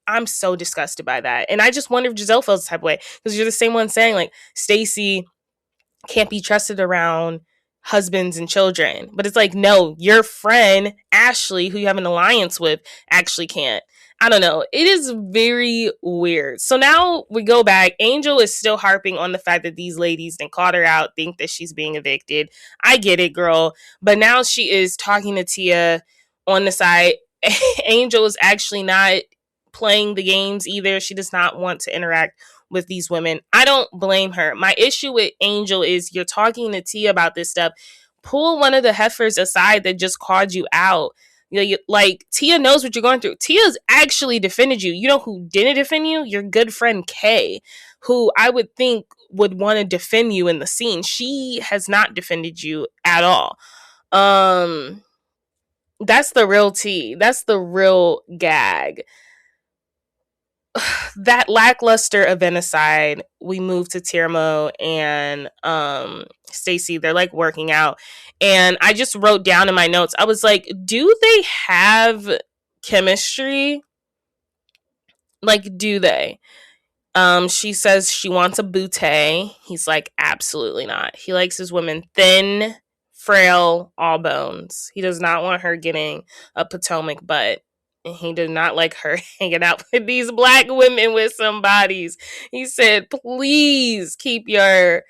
I'm so disgusted by that. And I just wonder if Giselle feels the type of way. Because you're the same one saying like, Stacey can't be trusted around husbands and children. But it's like, no, your friend, Ashley, who you have an alliance with, actually can't. I don't know. It is very weird. So now we go back. Angel is still harping on the fact that these ladies then caught her out, think that she's being evicted. I get it, girl. But now she is talking to Tia on the side. Angel is actually not playing the games either. She does not want to interact with these women. I don't blame her. My issue with Angel is you're talking to Tia about this stuff. Pull one of the heifers aside that just called you out. Like, Tia knows what you're going through. Tia's actually defended you. You know who didn't defend you? Your good friend Kay, who I would think would want to defend you in the scene. She has not defended you at all. That's the real tea. That's the real gag. That lackluster event aside, we move to Tirmo and Stacy. They're like working out, and I just wrote down in my notes, I was like, do they have chemistry? Like, do they? She says she wants a bootay. He's like, absolutely not. He likes his women thin, frail, all bones. He does not want her getting a Potomac butt. And he did not like her hanging out with these black women with some bodies. He said, please keep your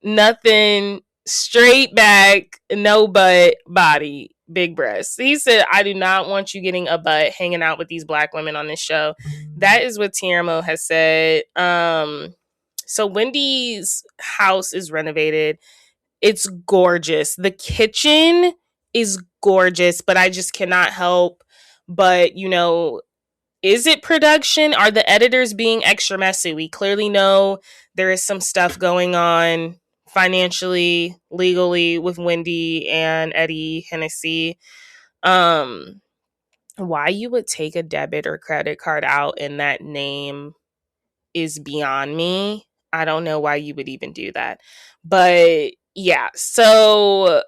nothing straight back, no butt body, big breasts. He said, I do not want you getting a butt hanging out with these black women on this show. That is what Tirmo has said. So Wendy's house is renovated. It's gorgeous. The kitchen is gorgeous, but I just cannot help but, is it production? Are the editors being extra messy? We clearly know there is some stuff going on financially, legally with Wendy and Eddie Hennessy. Why you would take a debit or credit card out in that name is beyond me. I don't know why you would even do that. But yeah, so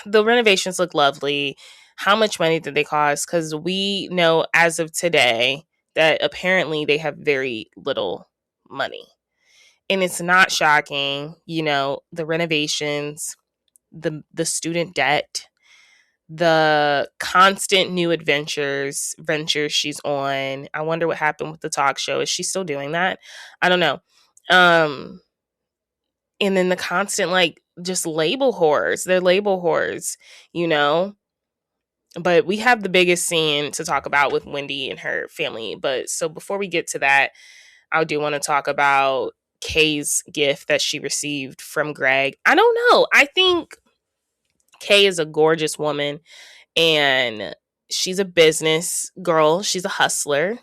the renovations look lovely. How much money did they cost? Because we know as of today that apparently they have very little money. And it's not shocking, the renovations, the student debt, the constant new ventures she's on. I wonder what happened with the talk show. Is she still doing that? I don't know. And then the constant, just label whores. They're label whores, But we have the biggest scene to talk about with Wendy and her family. But so before we get to that, I do want to talk about Kay's gift that she received from Greg. I don't know. I think Kay is a gorgeous woman and she's a business girl. She's a hustler,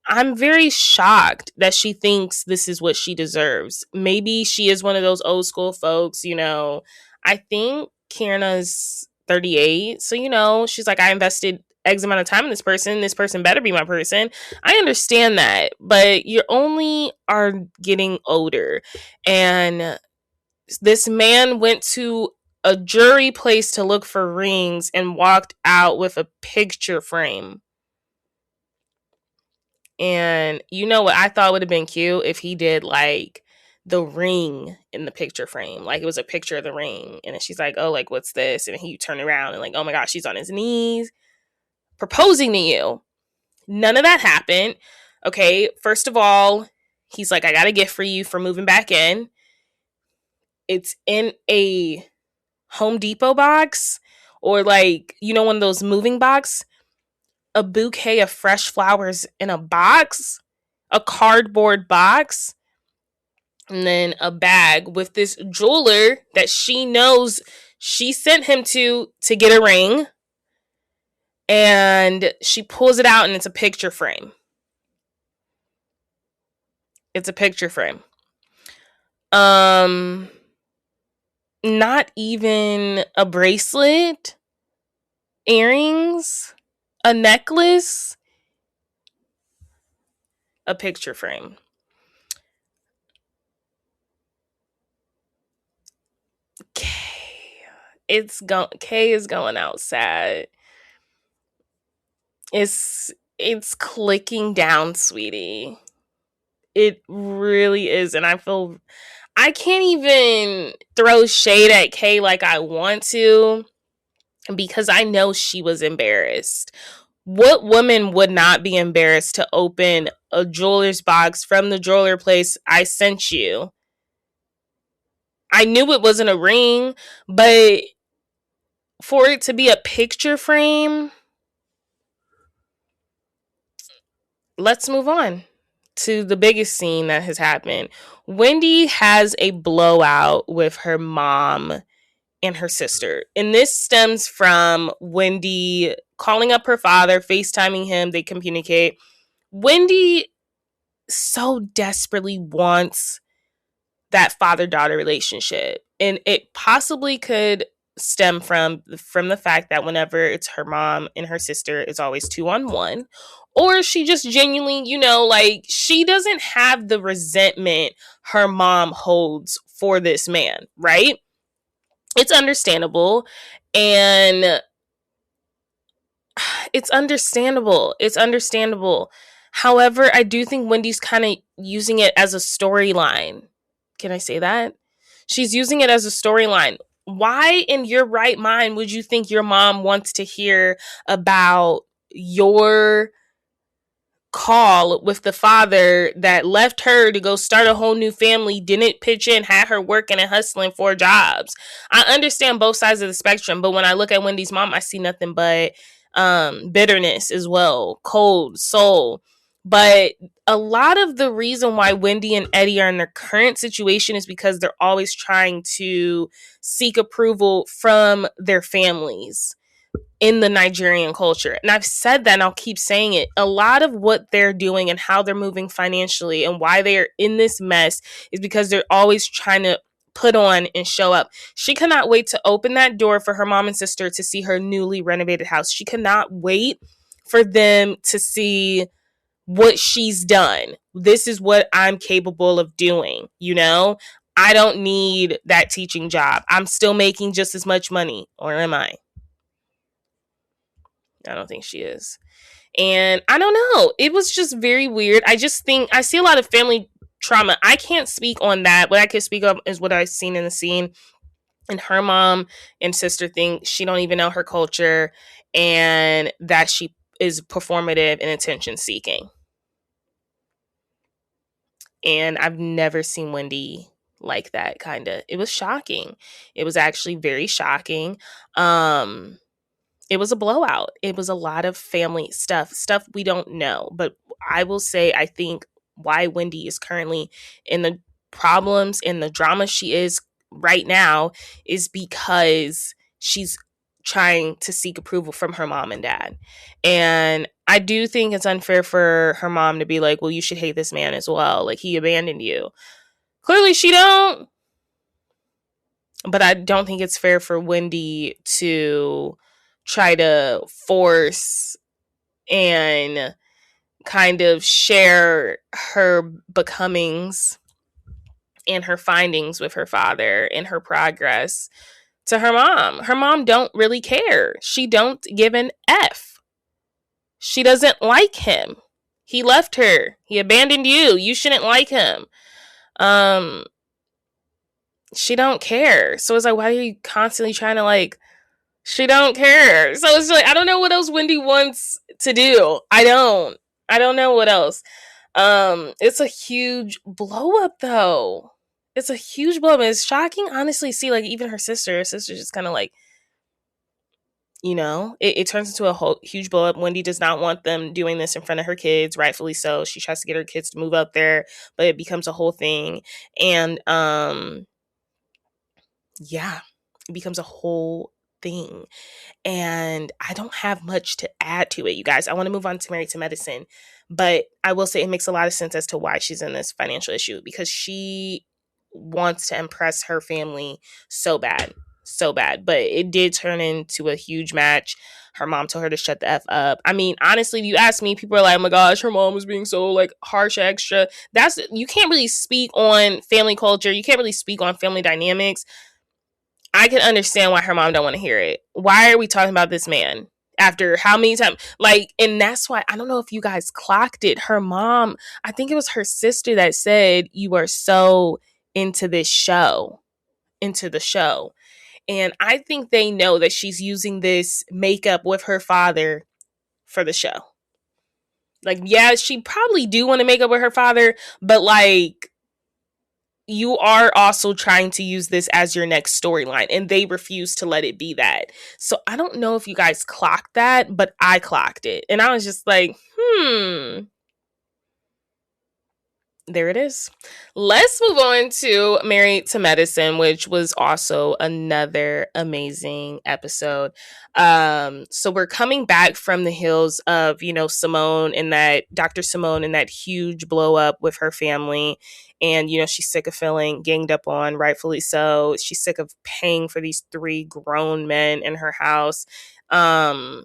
I'm very shocked that she thinks this is what she deserves. Maybe she is one of those old school folks, I think Kierna's 38. So, she's like, I invested X amount of time in this person. This person better be my person. I understand that, but you only are getting older. And this man went to a jewelry place to look for rings and walked out with a picture frame. And you know what I thought would have been cute if he did the ring in the picture frame. Like it was a picture of the ring. And then she's like, oh, what's this? And he turned around and oh my gosh, she's on his knees proposing to you. None of that happened. Okay, first of all, he's like, I got a gift for you for moving back in. It's in a Home Depot box or one of those moving box. A bouquet of fresh flowers in a box, a cardboard box, and then a bag with this jeweler that she knows she sent him to get a ring. And she pulls it out and it's a picture frame. It's a picture frame. Not even a bracelet, earrings, a necklace, a picture frame. Kay is going out sad. It's clicking down, sweetie. It really is. And I can't even throw shade at Kay like I want to because I know she was embarrassed. What woman would not be embarrassed to open a jeweler's box from the jeweler place I sent you? I knew it wasn't a ring, but for it to be a picture frame, let's move on to the biggest scene that has happened. Wendy has a blowout with her mom and her sister. And this stems from Wendy calling up her father, FaceTiming him, they communicate. Wendy so desperately wants that father-daughter relationship. And it possibly could stem from the fact that whenever it's her mom and her sister, it's always 2-on-1. Or she just genuinely, like she doesn't have the resentment her mom holds for this man, right? It's understandable. And it's understandable. It's understandable. However, I do think Wendy's kind of using it as a storyline. Can I say that? She's using it as a storyline. Why in your right mind would you think your mom wants to hear about your call with the father that left her to go start a whole new family, didn't pitch in, had her working and hustling 4 jobs? I understand both sides of the spectrum, but when I look at Wendy's mom, I see nothing but bitterness as well, cold soul. But a lot of the reason why Wendy and Eddie are in their current situation is because they're always trying to seek approval from their families in the Nigerian culture. And I've said that and I'll keep saying it. A lot of what they're doing and how they're moving financially and why they are in this mess is because they're always trying to put on and show up. She cannot wait to open that door for her mom and sister to see her newly renovated house. She cannot wait for them to see what she's done. This is what I'm capable of doing, I don't need that teaching job. I'm still making just as much money, or am I? I don't think she is. And I don't know. It was just very weird. I just think I see a lot of family trauma. I can't speak on that. What I can speak of is what I've seen in the scene. And her mom and sister think she don't even know her culture and that she is performative and attention seeking. And I've never seen Wendy like that, kind of. It was shocking. It was actually very shocking. It was a blowout. It was a lot of family stuff we don't know. But I will say, I think why Wendy is currently in the problems and the drama she is right now is because she's trying to seek approval from her mom and dad. And I do think it's unfair for her mom to be like, well, you should hate this man as well. Like, he abandoned you. Clearly she don't. But I don't think it's fair for Wendy to try to force and kind of share her becomings and her findings with her father and her progress to her mom. Her mom don't really care. She don't give an F. She doesn't like him. He left her. He abandoned you. You shouldn't like him. She don't care. So it's like, why are you constantly trying to she don't care. So it's like, I don't know what else Wendy wants to do. I don't know what else. It's a huge blow up though. It's a huge blow up. And it's shocking, honestly, see even her sister's just kind of it turns into a whole huge blow up. Wendy does not want them doing this in front of her kids, rightfully so. She tries to get her kids to move up there, but it becomes a whole thing. And yeah, it becomes a whole thing. And I don't have much to add to it, you guys. I want to move on to Married to Medicine, but I will say it makes a lot of sense as to why she's in this financial issue, because she wants to impress her family so bad. But it did turn into a huge match. Her mom told her to shut the F up. I mean, honestly, if you ask me, people are like, oh my gosh, her mom was being so harsh, extra. You can't really speak on family culture. You can't really speak on family dynamics. I can understand why her mom don't want to hear it. Why are we talking about this man? After how many times? And that's why, I don't know if you guys clocked it. Her mom, I think it was her sister that said, you are so into the show. And I think they know that she's using this makeup with her father for the show. Yeah, she probably do want to make up with her father, but you are also trying to use this as your next storyline, and they refuse to let it be that. So I don't know if you guys clocked that, but I clocked it. And I was just like, There it is. Let's move on to Married to Medicine, which was also another amazing episode. So we're coming back from the heels of, Simone and that Dr. Simone and that huge blow up with her family. And, she's sick of feeling ganged up on, rightfully so. She's sick of paying for these 3 grown men in her house. Yeah.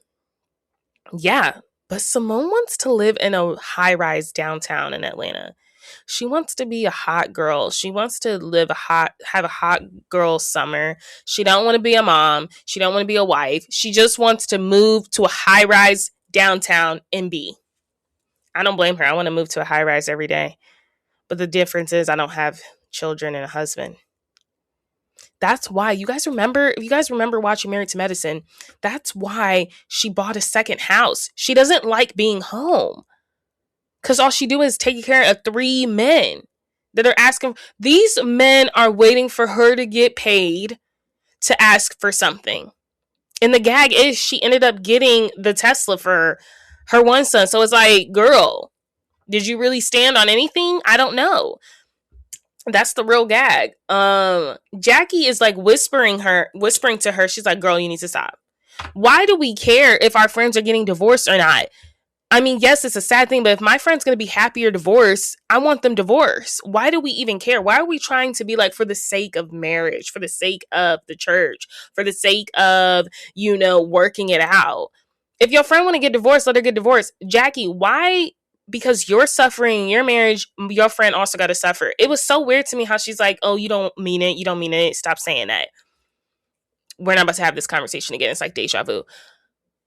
But Simone wants to live in a high rise downtown in Atlanta. She wants to be a hot girl. She wants to have a hot girl summer. She don't want to be a mom. She don't want to be a wife. She just wants to move to a high rise downtown and be. I don't blame her. I want to move to a high rise every day. But the difference is I don't have children and a husband. That's why if you guys remember watching Married to Medicine, that's why she bought a second house. She doesn't like being home. Because all she do is take care of 3 men that are asking. These men are waiting for her to get paid to ask for something. And the gag is she ended up getting the Tesla for her one son. So it's like, girl, did you really stand on anything? I don't know. That's the real gag. Jackie is like whispering to her. She's like, girl, you need to stop. Why do we care if our friends are getting divorced or not? I mean, yes, it's a sad thing, but if my friend's going to be happier divorced, I want them divorced. Why do we even care? Why are we trying to be like, for the sake of marriage, for the sake of the church, for the sake of, working it out? If your friend want to get divorced, let her get divorced. Jackie, why? Because you're suffering in your marriage, your friend also got to suffer. It was so weird to me how she's like, oh, you don't mean it. You don't mean it. Stop saying that. We're not about to have this conversation again. It's like deja vu.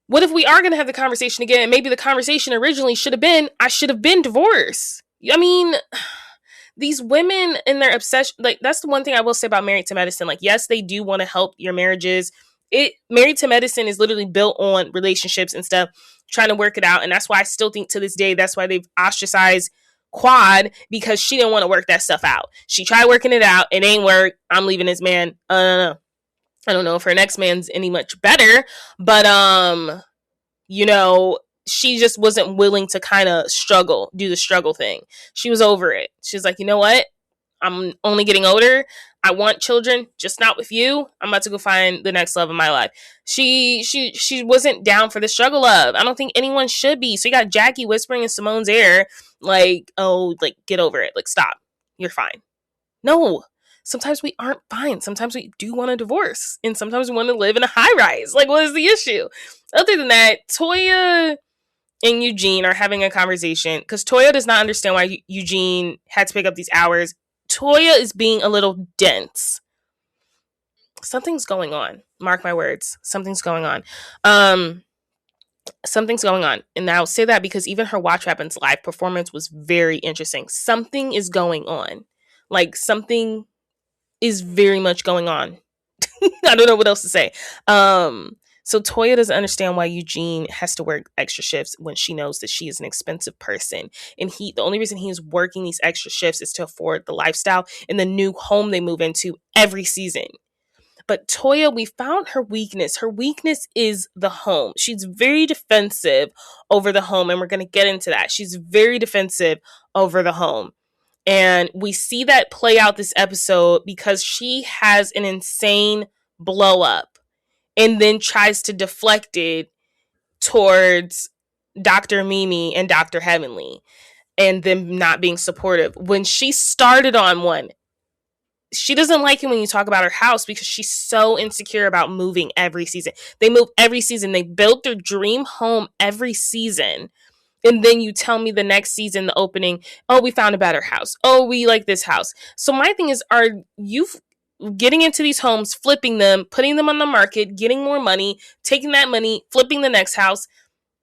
What if we are going to have the conversation again? Maybe the conversation originally should have been, I should have been divorced. I mean, these women and their obsession, like, that's the one thing I will say about Married to Medicine. Like, yes, they do want to help your marriages. Married to Medicine is literally built on relationships and stuff, trying to work it out. And that's why I still think to this day, that's why they've ostracized Quad, because she didn't want to work that stuff out. She tried working it out. It ain't work. I'm leaving this man. I don't know if her next man's any much better, but, she just wasn't willing to kind of do the struggle thing. She was over it. She's like, you know what? I'm only getting older. I want children, just not with you. I'm about to go find the next love of my life. She wasn't down for the struggle of. I don't think anyone should be. So you got Jackie whispering in Simone's ear, like, oh, like, get over it. Like, stop. You're fine. No. Sometimes we aren't fine. Sometimes we do want a divorce. And sometimes we want to live in a high rise. Like, what is the issue? Other than that, Toya and Eugene are having a conversation because Toya does not understand why Eugene had to pick up these hours. Toya is being a little dense. Something's going on. Mark my words. Something's going on. Something's going on. And I'll say that because even her Watch Happens live performance was very interesting. Something is going on. Like, something is very much going on. I don't know what else to say. So Toya doesn't understand why Eugene has to work extra shifts when she knows that she is an expensive person. And the only reason he is working these extra shifts is to afford the lifestyle in the new home they move into every season. But Toya, we found her weakness. Her weakness is the home. She's very defensive over the home. And we're going to get into that. She's very defensive over the home. And we see that play out this episode because she has an insane blow up and then tries to deflect it towards Dr. Mimi and Dr. Heavenly and them not being supportive. When she started on one, she doesn't like it when you talk about her house because she's so insecure about moving every season. They move every season. They built their dream home every season. And then you tell me the next season, the opening, oh, we found a better house. Oh, we like this house. So my thing is, are you getting into these homes, flipping them, putting them on the market, getting more money, taking that money, flipping the next house?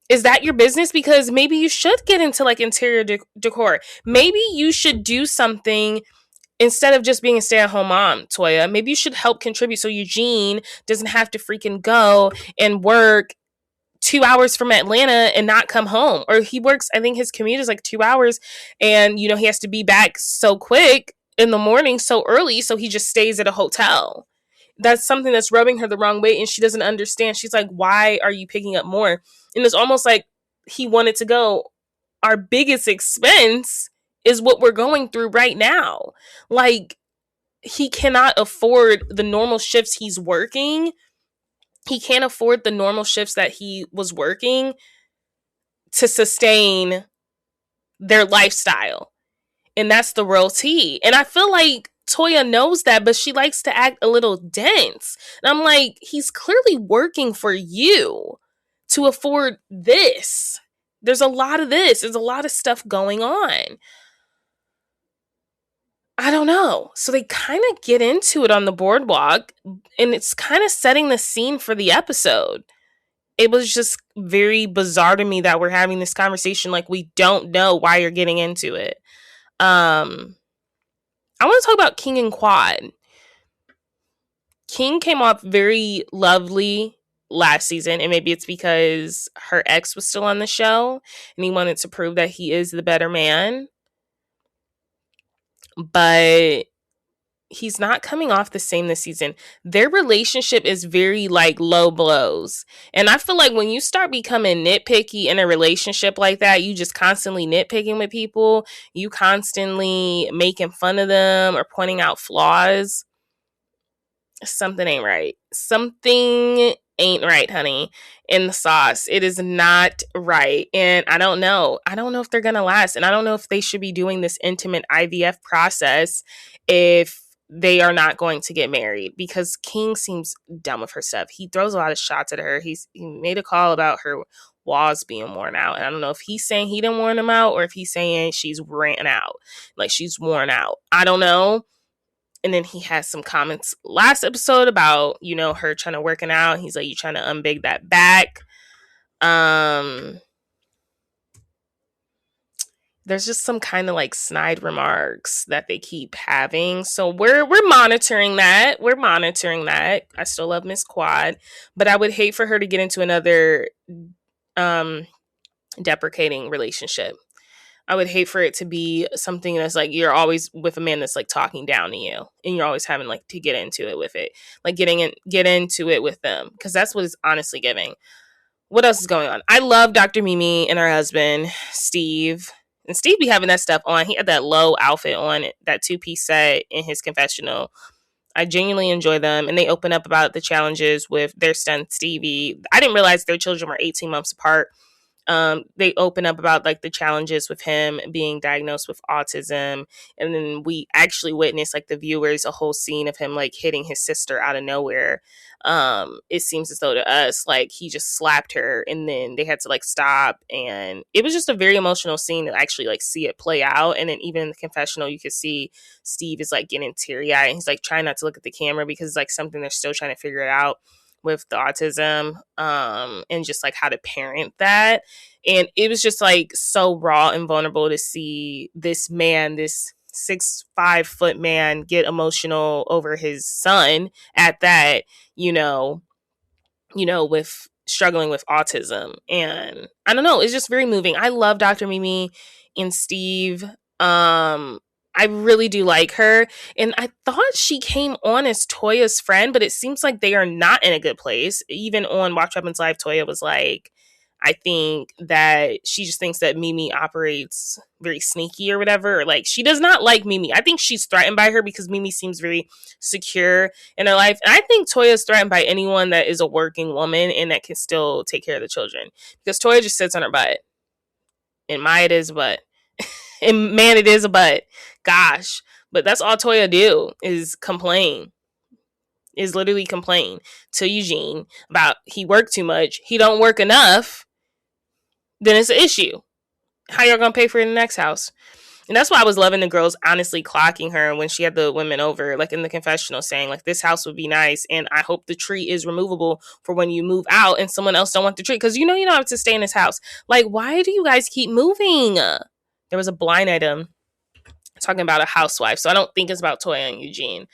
Is that your business? Because maybe you should get into like interior decor. Maybe you should do something instead of just being a stay-at-home mom, Toya. Maybe you should help contribute so Eugene doesn't have to freaking go and work 2 hours from Atlanta and not come home. Or he works, I think his commute is like 2 hours and, he has to be back so quick in the morning, so early. So he just stays at a hotel. That's something that's rubbing her the wrong way. And she doesn't understand. She's like, why are you picking up more? And it's almost like he wanted to go. Our biggest expense is what we're going through right now. Like, he cannot afford the normal shifts he's working. He can't afford the normal shifts that he was working to sustain their lifestyle. And that's the real tea. And I feel like Toya knows that, but she likes to act a little dense. And I'm like, he's clearly working for you to afford this. There's a lot of this. There's a lot of stuff going on. I don't know. So they kind of get into it on the boardwalk, and it's kind of setting the scene for the episode. It was just very bizarre to me that we're having this conversation like we don't know why you're getting into it. I want to talk about King and Quad. King came off very lovely last season, and maybe it's because her ex was still on the show and he wanted to prove that he is the better man. But he's not coming off the same this season. Their relationship is very like low blows. And I feel like when you start becoming nitpicky in a relationship like that, you just constantly nitpicking with people, you constantly making fun of them or pointing out flaws, something ain't right. Something ain't right, honey, in the sauce. It is not right. And I don't know. I don't know if they're going to last. And I don't know if they should be doing this intimate IVF process if they are not going to get married, because King seems dumb with her stuff. He throws a lot of shots at her. He made a call about her walls being worn out. And I don't know if he's saying he didn't worn them out or if he's saying she's ran out, like she's worn out. I don't know. And then he has some comments last episode about, you know, her trying to working out. He's like, you trying to unbig that back. There's just some kind of like snide remarks that they keep having. So we're monitoring that. We're monitoring that. I still love Miss Quad, but I would hate for her to get into another deprecating relationship. I would hate for it to be something that's like you're always with a man that's like talking down to you, and you're always having like to get into it with it, like get into it with them, because that's what it's honestly giving. What else is going on? I love Dr. Mimi and her husband Steve, and Steve be having that stuff on. He had that low outfit on, that 2-piece set in his confessional. I genuinely enjoy them, and they open up about the challenges with their son Stevie. I didn't realize their children were 18 months apart. They open up about like the challenges with him being diagnosed with autism. And then we actually witnessed, like the viewers, a whole scene of him like hitting his sister out of nowhere. It seems as though to us, like he just slapped her and then they had to like stop. And it was just a very emotional scene to actually like see it play out. And then even in the confessional, you could see Steve is like getting teary eyed and he's like trying not to look at the camera because it's like something they're still trying to figure it out with the autism, and just like how to parent that. And it was just like so raw and vulnerable to see this man, this 6'5" man, get emotional over his son at that, you know, with struggling with autism. And I don't know, it's just very moving. I love Dr. Mimi and Steve. I really do like her. And I thought she came on as Toya's friend, but it seems like they are not in a good place. Even on Watch Weapons Live, Toya was like, I think that she just thinks that Mimi operates very sneaky or whatever. Or like, she does not like Mimi. I think she's threatened by her because Mimi seems very secure in her life. And I think Toya is threatened by anyone that is a working woman and that can still take care of the children. Because Toya just sits on her butt. And it is butt. And man, it is a butt. Gosh. But that's all Toya do is complain. Is literally complain to Eugene about he worked too much. He don't work enough. Then it's an issue. How y'all gonna pay for it in the next house? And that's why I was loving the girls honestly clocking her when she had the women over, like in the confessional, saying like, this house would be nice. And I hope the tree is removable for when you move out and someone else don't want the tree. Because you know you don't have to stay in this house. Like, why do you guys keep moving? There was a blind item talking about a housewife. So I don't think it's about Toya and Eugene.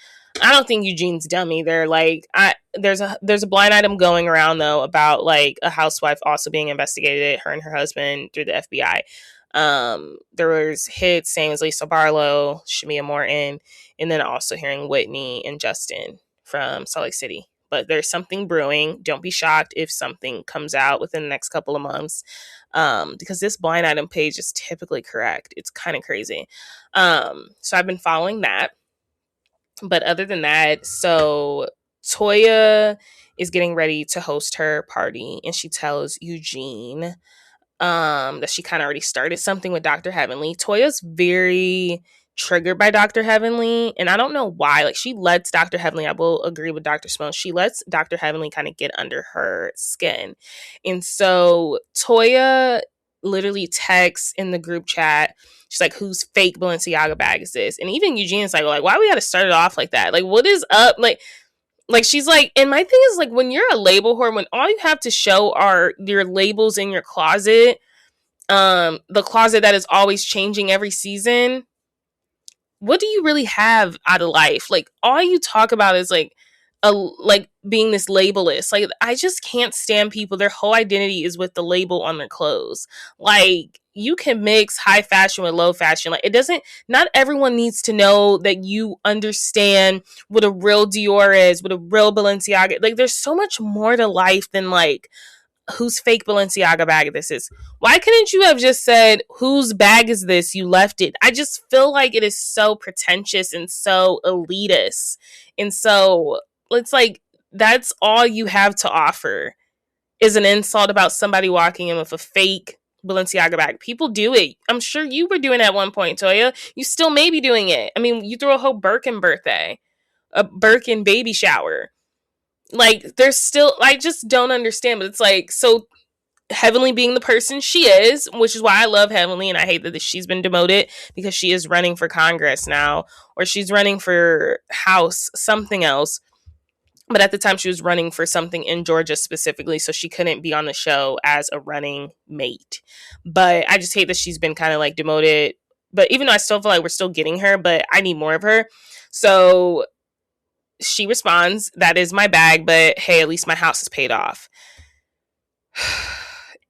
I don't think Eugene's dumb either. Like, there's a blind item going around though about like a housewife also being investigated, her and her husband, through the FBI. There was hits, same as Lisa Barlow, Shamia Morton, and then also hearing Whitney and Justin from Salt Lake City. but there's something brewing. Don't be shocked if something comes out within the next couple of months, because this blind item page is typically correct. It's kind of crazy. So I've been following that. But other than that, so Toya is getting ready to host her party, and she tells Eugene that she kind of already started something with Dr. Heavenly. Toya's very triggered by Dr. Heavenly, and I don't know why. Like, she lets Dr. Heavenly, I will agree with Dr. Simone, she lets Dr. Heavenly kind of get under her skin. And so Toya literally texts in the group chat, she's like, whose fake Balenciaga bag is this? And even Eugene's like, why we gotta start it off like that? Like, what is up? Like she's like, and my thing is, like, when you're a label whore, when all you have to show are your labels in your closet, the closet that is always changing every season, what do you really have out of life? Like, all you talk about is like being this labelist. Like, I just can't stand people. Their whole identity is with the label on their clothes. Like, you can mix high fashion with low fashion. Like, not everyone needs to know that you understand what a real Dior is, what a real Balenciaga. Like, there's so much more to life than like whose fake Balenciaga bag this is. Why couldn't you have just said, whose bag is this? You left it. I just feel like it is so pretentious and so elitist. And so it's like, that's all you have to offer is an insult about somebody walking in with a fake Balenciaga bag. People do it. I'm sure you were doing it at one point, Toya. You still may be doing it. I mean, you threw a whole Birkin birthday, a Birkin baby shower. Like, there's still, I just don't understand. But it's like, so Heavenly being the person she is, which is why I love Heavenly, and I hate that she's been demoted, because she is running for Congress now, or she's running for House, something else. But at the time, she was running for something in Georgia specifically, so she couldn't be on the show as a running mate. But I just hate that she's been kind of like demoted. But even though I still feel like we're still getting her, but I need more of her. So she responds, that is my bag, but hey, at least my house is paid off.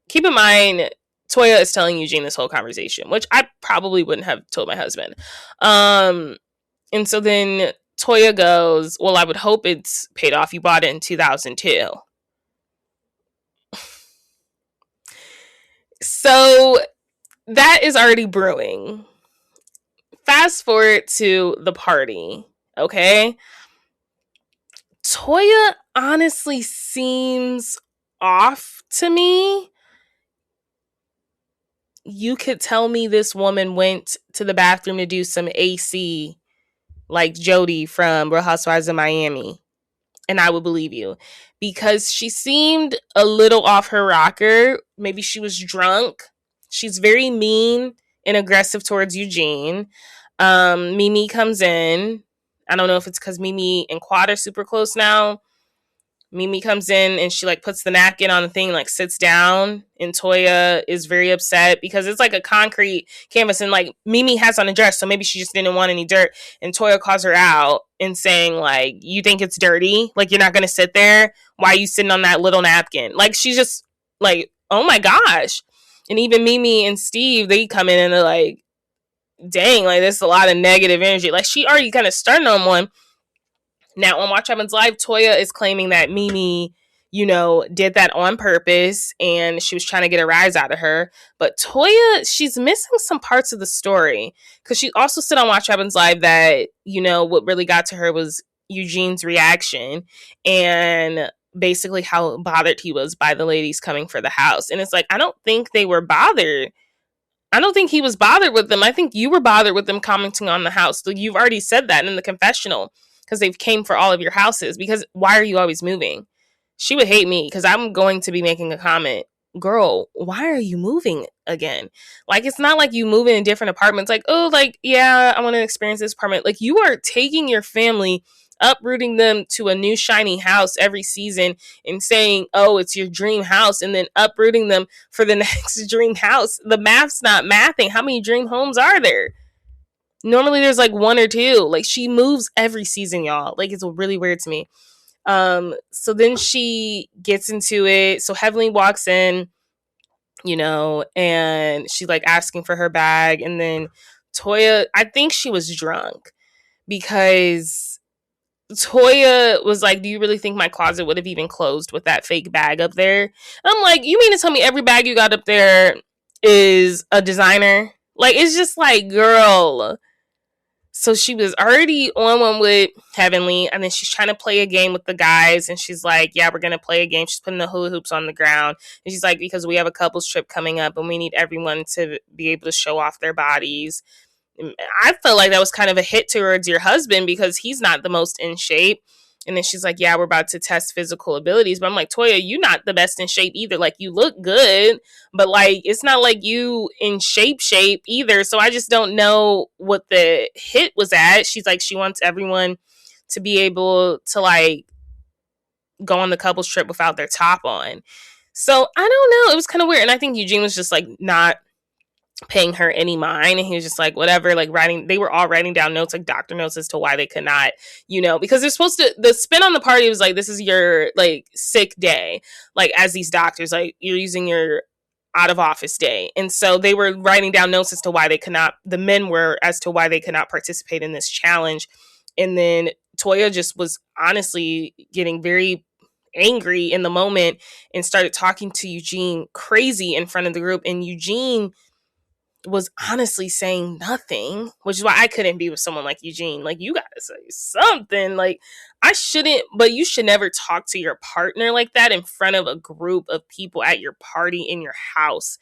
Keep in mind, Toya is telling Eugene this whole conversation, which I probably wouldn't have told my husband. And so then Toya goes, well, I would hope it's paid off. You bought it in 2002. So that is already brewing. Fast forward to the party, okay? Toya honestly seems off to me. You could tell me this woman went to the bathroom to do some AC like Jody from Real Housewives of Miami, and I would believe you, because she seemed a little off her rocker. Maybe she was drunk. She's very mean and aggressive towards Eugene. Mimi comes in. I don't know if it's because Mimi and Quad are super close now. Mimi comes in and she like puts the napkin on the thing, like sits down, and Toya is very upset because it's like a concrete canvas, and like Mimi has on a dress, so maybe she just didn't want any dirt, and Toya calls her out and saying like, you think it's dirty? Like, you're not gonna sit there? Why are you sitting on that little napkin? Like, she's just like, oh my gosh. And even Mimi and Steve, they come in and they're like, dang, like there's a lot of negative energy. Like, she already kind of started on one. Now, on Watch Happens Live, Toya is claiming that Mimi, did that on purpose and she was trying to get a rise out of her. But Toya, she's missing some parts of the story, because she also said on Watch Happens Live that, what really got to her was Eugene's reaction and basically how bothered he was by the ladies coming for the house. And it's like, I don't think they were bothered. I don't think he was bothered with them. I think you were bothered with them commenting on the house. So you've already said that in the confessional, because they've came for all of your houses. Because why are you always moving? She would hate me because I'm going to be making a comment. Girl, why are you moving again? Like, it's not like you move in different apartments. Like, oh, like, yeah, I want to experience this apartment. Like, you are taking your family, uprooting them to a new shiny house every season and saying, oh, it's your dream house, and then uprooting them for the next dream house. The math's not mathing. How many dream homes are there? Normally there's like one or two. Like, she moves every season, y'all. Like, it's really weird to me. So then she gets into it. So Heavenly walks in, and she like asking for her bag. And then Toya, I think she was drunk, because Toya was like, do you really think my closet would have even closed with that fake bag up there? I'm like, you mean to tell me every bag you got up there is a designer? Like, it's just like, girl. So she was already on one with Heavenly, and then she's trying to play a game with the guys, and she's like, yeah, we're going to play a game. She's putting the hula hoops on the ground, and she's like, because we have a couples trip coming up, and we need everyone to be able to show off their bodies. I felt like that was kind of a hit towards your husband because he's not the most in shape. And then she's like, yeah, we're about to test physical abilities. But I'm like, Toya, you not the best in shape either. Like, you look good, but like, it's not like you in shape either. So I just don't know what the hit was at. She's like, she wants everyone to be able to like go on the couples trip without their top on. So I don't know. It was kind of weird. And I think Eugene was just like not paying her any mind, and he was just like, whatever, like they were all writing down notes, like doctor notes, as to why they could not, because they're supposed to, the spin on the party was like, this is your like sick day, like as these doctors, like you're using your out of office day. And so they were writing down notes as to why they could not, the men were, as to why they could not participate in this challenge. And then Toya just was honestly getting very angry in the moment and started talking to Eugene crazy in front of the group, and Eugene was honestly saying nothing, which is why I couldn't be with someone like Eugene. Like, you gotta say something. Like, I shouldn't, but you should never talk to your partner like that in front of a group of people at your party in your house.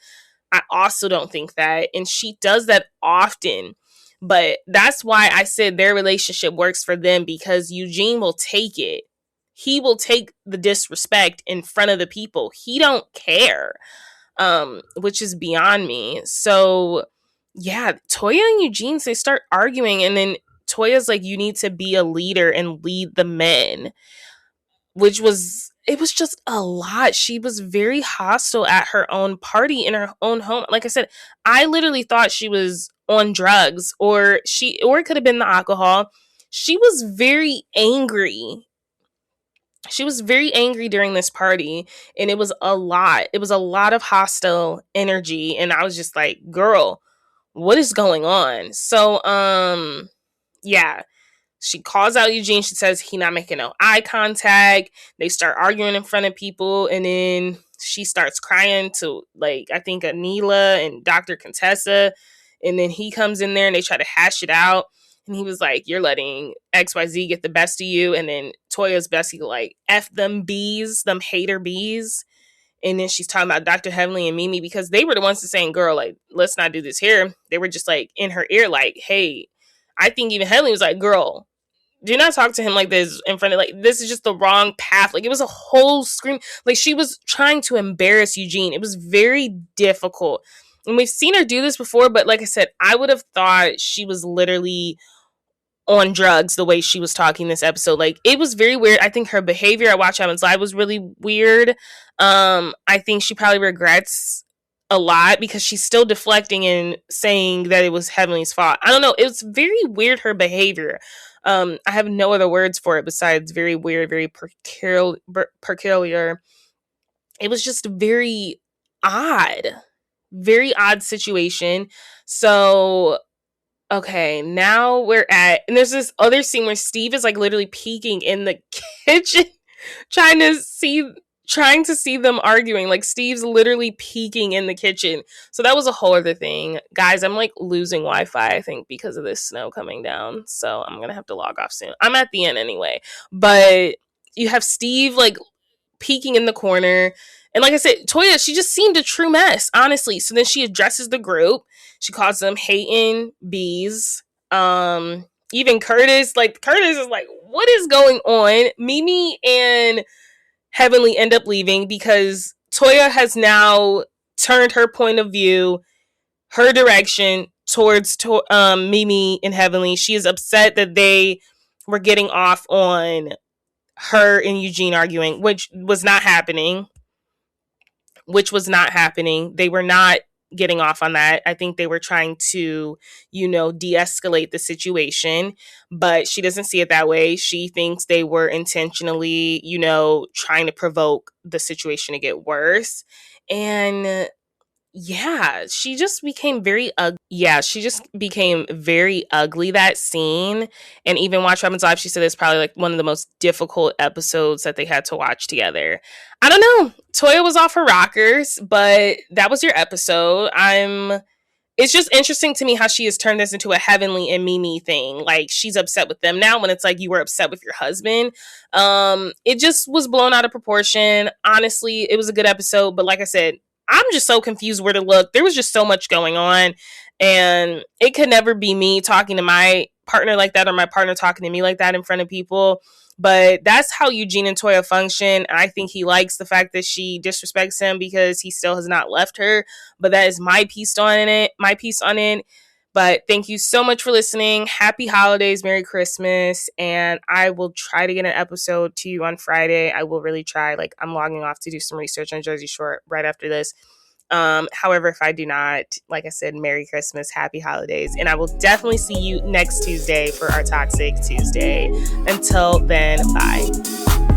I also don't think that. And she does that often. But that's why I said their relationship works for them, because Eugene will take it. He will take the disrespect in front of the people. He don't care. Which is beyond me. So yeah, Toya and Eugene, they start arguing, and then Toya's like, you need to be a leader and lead the men, it was just a lot. She was very hostile at her own party in her own home. Like I said, I literally thought she was on drugs, or it could have been the alcohol. She was very angry. She was very angry during this party, and it was a lot. It was a lot of hostile energy, and I was just like, girl, what is going on? So, yeah. She calls out Eugene. She says he not making no eye contact. They start arguing in front of people, and then she starts crying to, like, I think Anila and Dr. Contessa, and then he comes in there and they try to hash it out. And he was like, you're letting XYZ get the best of you. And then Toya's bestie like, F them bees, them hater bees. And then she's talking about Dr. Heavenly and Mimi, because they were the ones saying, girl, like, let's not do this here. They were just like in her ear, like, hey, I think even Heavenly was like, girl, do not talk to him like this in front of, like, this is just the wrong path. Like, it was a whole scream. Like, she was trying to embarrass Eugene. It was very difficult. And we've seen her do this before, but like I said, I would have thought she was literally on drugs the way she was talking this episode. Like, it was very weird. I think her behavior at Watch Happens Live was really weird. I think she probably regrets a lot because she's still deflecting and saying that it was Heavenly's fault. I don't know. It was very weird, her behavior. I have no other words for it besides very weird, very peculiar. It was just very odd situation. So, okay, now we're at, and there's this other scene where Steve is like literally peeking in the kitchen, trying to see them arguing. Like, Steve's literally peeking in the kitchen. So that was a whole other thing. Guys, I'm like losing Wi-Fi, I think, because of this snow coming down. So I'm gonna have to log off soon. I'm at the end anyway. But you have Steve like peeking in the corner. And like I said, Toya, she just seemed a true mess, honestly. So then she addresses the group. She calls them hating bees. Even Curtis is like, what is going on? Mimi and Heavenly end up leaving because Toya has now turned her point of view, her direction towards Mimi and Heavenly. She is upset that they were getting off on her and Eugene arguing, which was not happening. They were not getting off on that. I think they were trying to, de-escalate the situation, but she doesn't see it that way. She thinks they were intentionally, trying to provoke the situation to get worse. And yeah, she just became very ugly. Yeah, she just became very ugly that scene. And even Watch What Happens Live, she said it's probably like one of the most difficult episodes that they had to watch together. I don't know. Toya was off her rockers, but that was your episode. It's just interesting to me how she has turned this into a Heavenly and Mimi thing. Like, she's upset with them now when it's like you were upset with your husband. It just was blown out of proportion. Honestly, it was a good episode, but like I said, I'm just so confused where to look. There was just so much going on, and it could never be me talking to my partner like that or my partner talking to me like that in front of people. But that's how Eugene and Toya function. I think he likes the fact that she disrespects him because he still has not left her. But that is my piece on it. But thank you so much for listening. Happy holidays, Merry Christmas. And I will try to get an episode to you on Friday. I will really try. Like, I'm logging off to do some research on Jersey Shore right after this. However, if I do not, like I said, Merry Christmas, Happy Holidays, and I will definitely see you next Tuesday for our Toxic Tuesday. Until then, bye.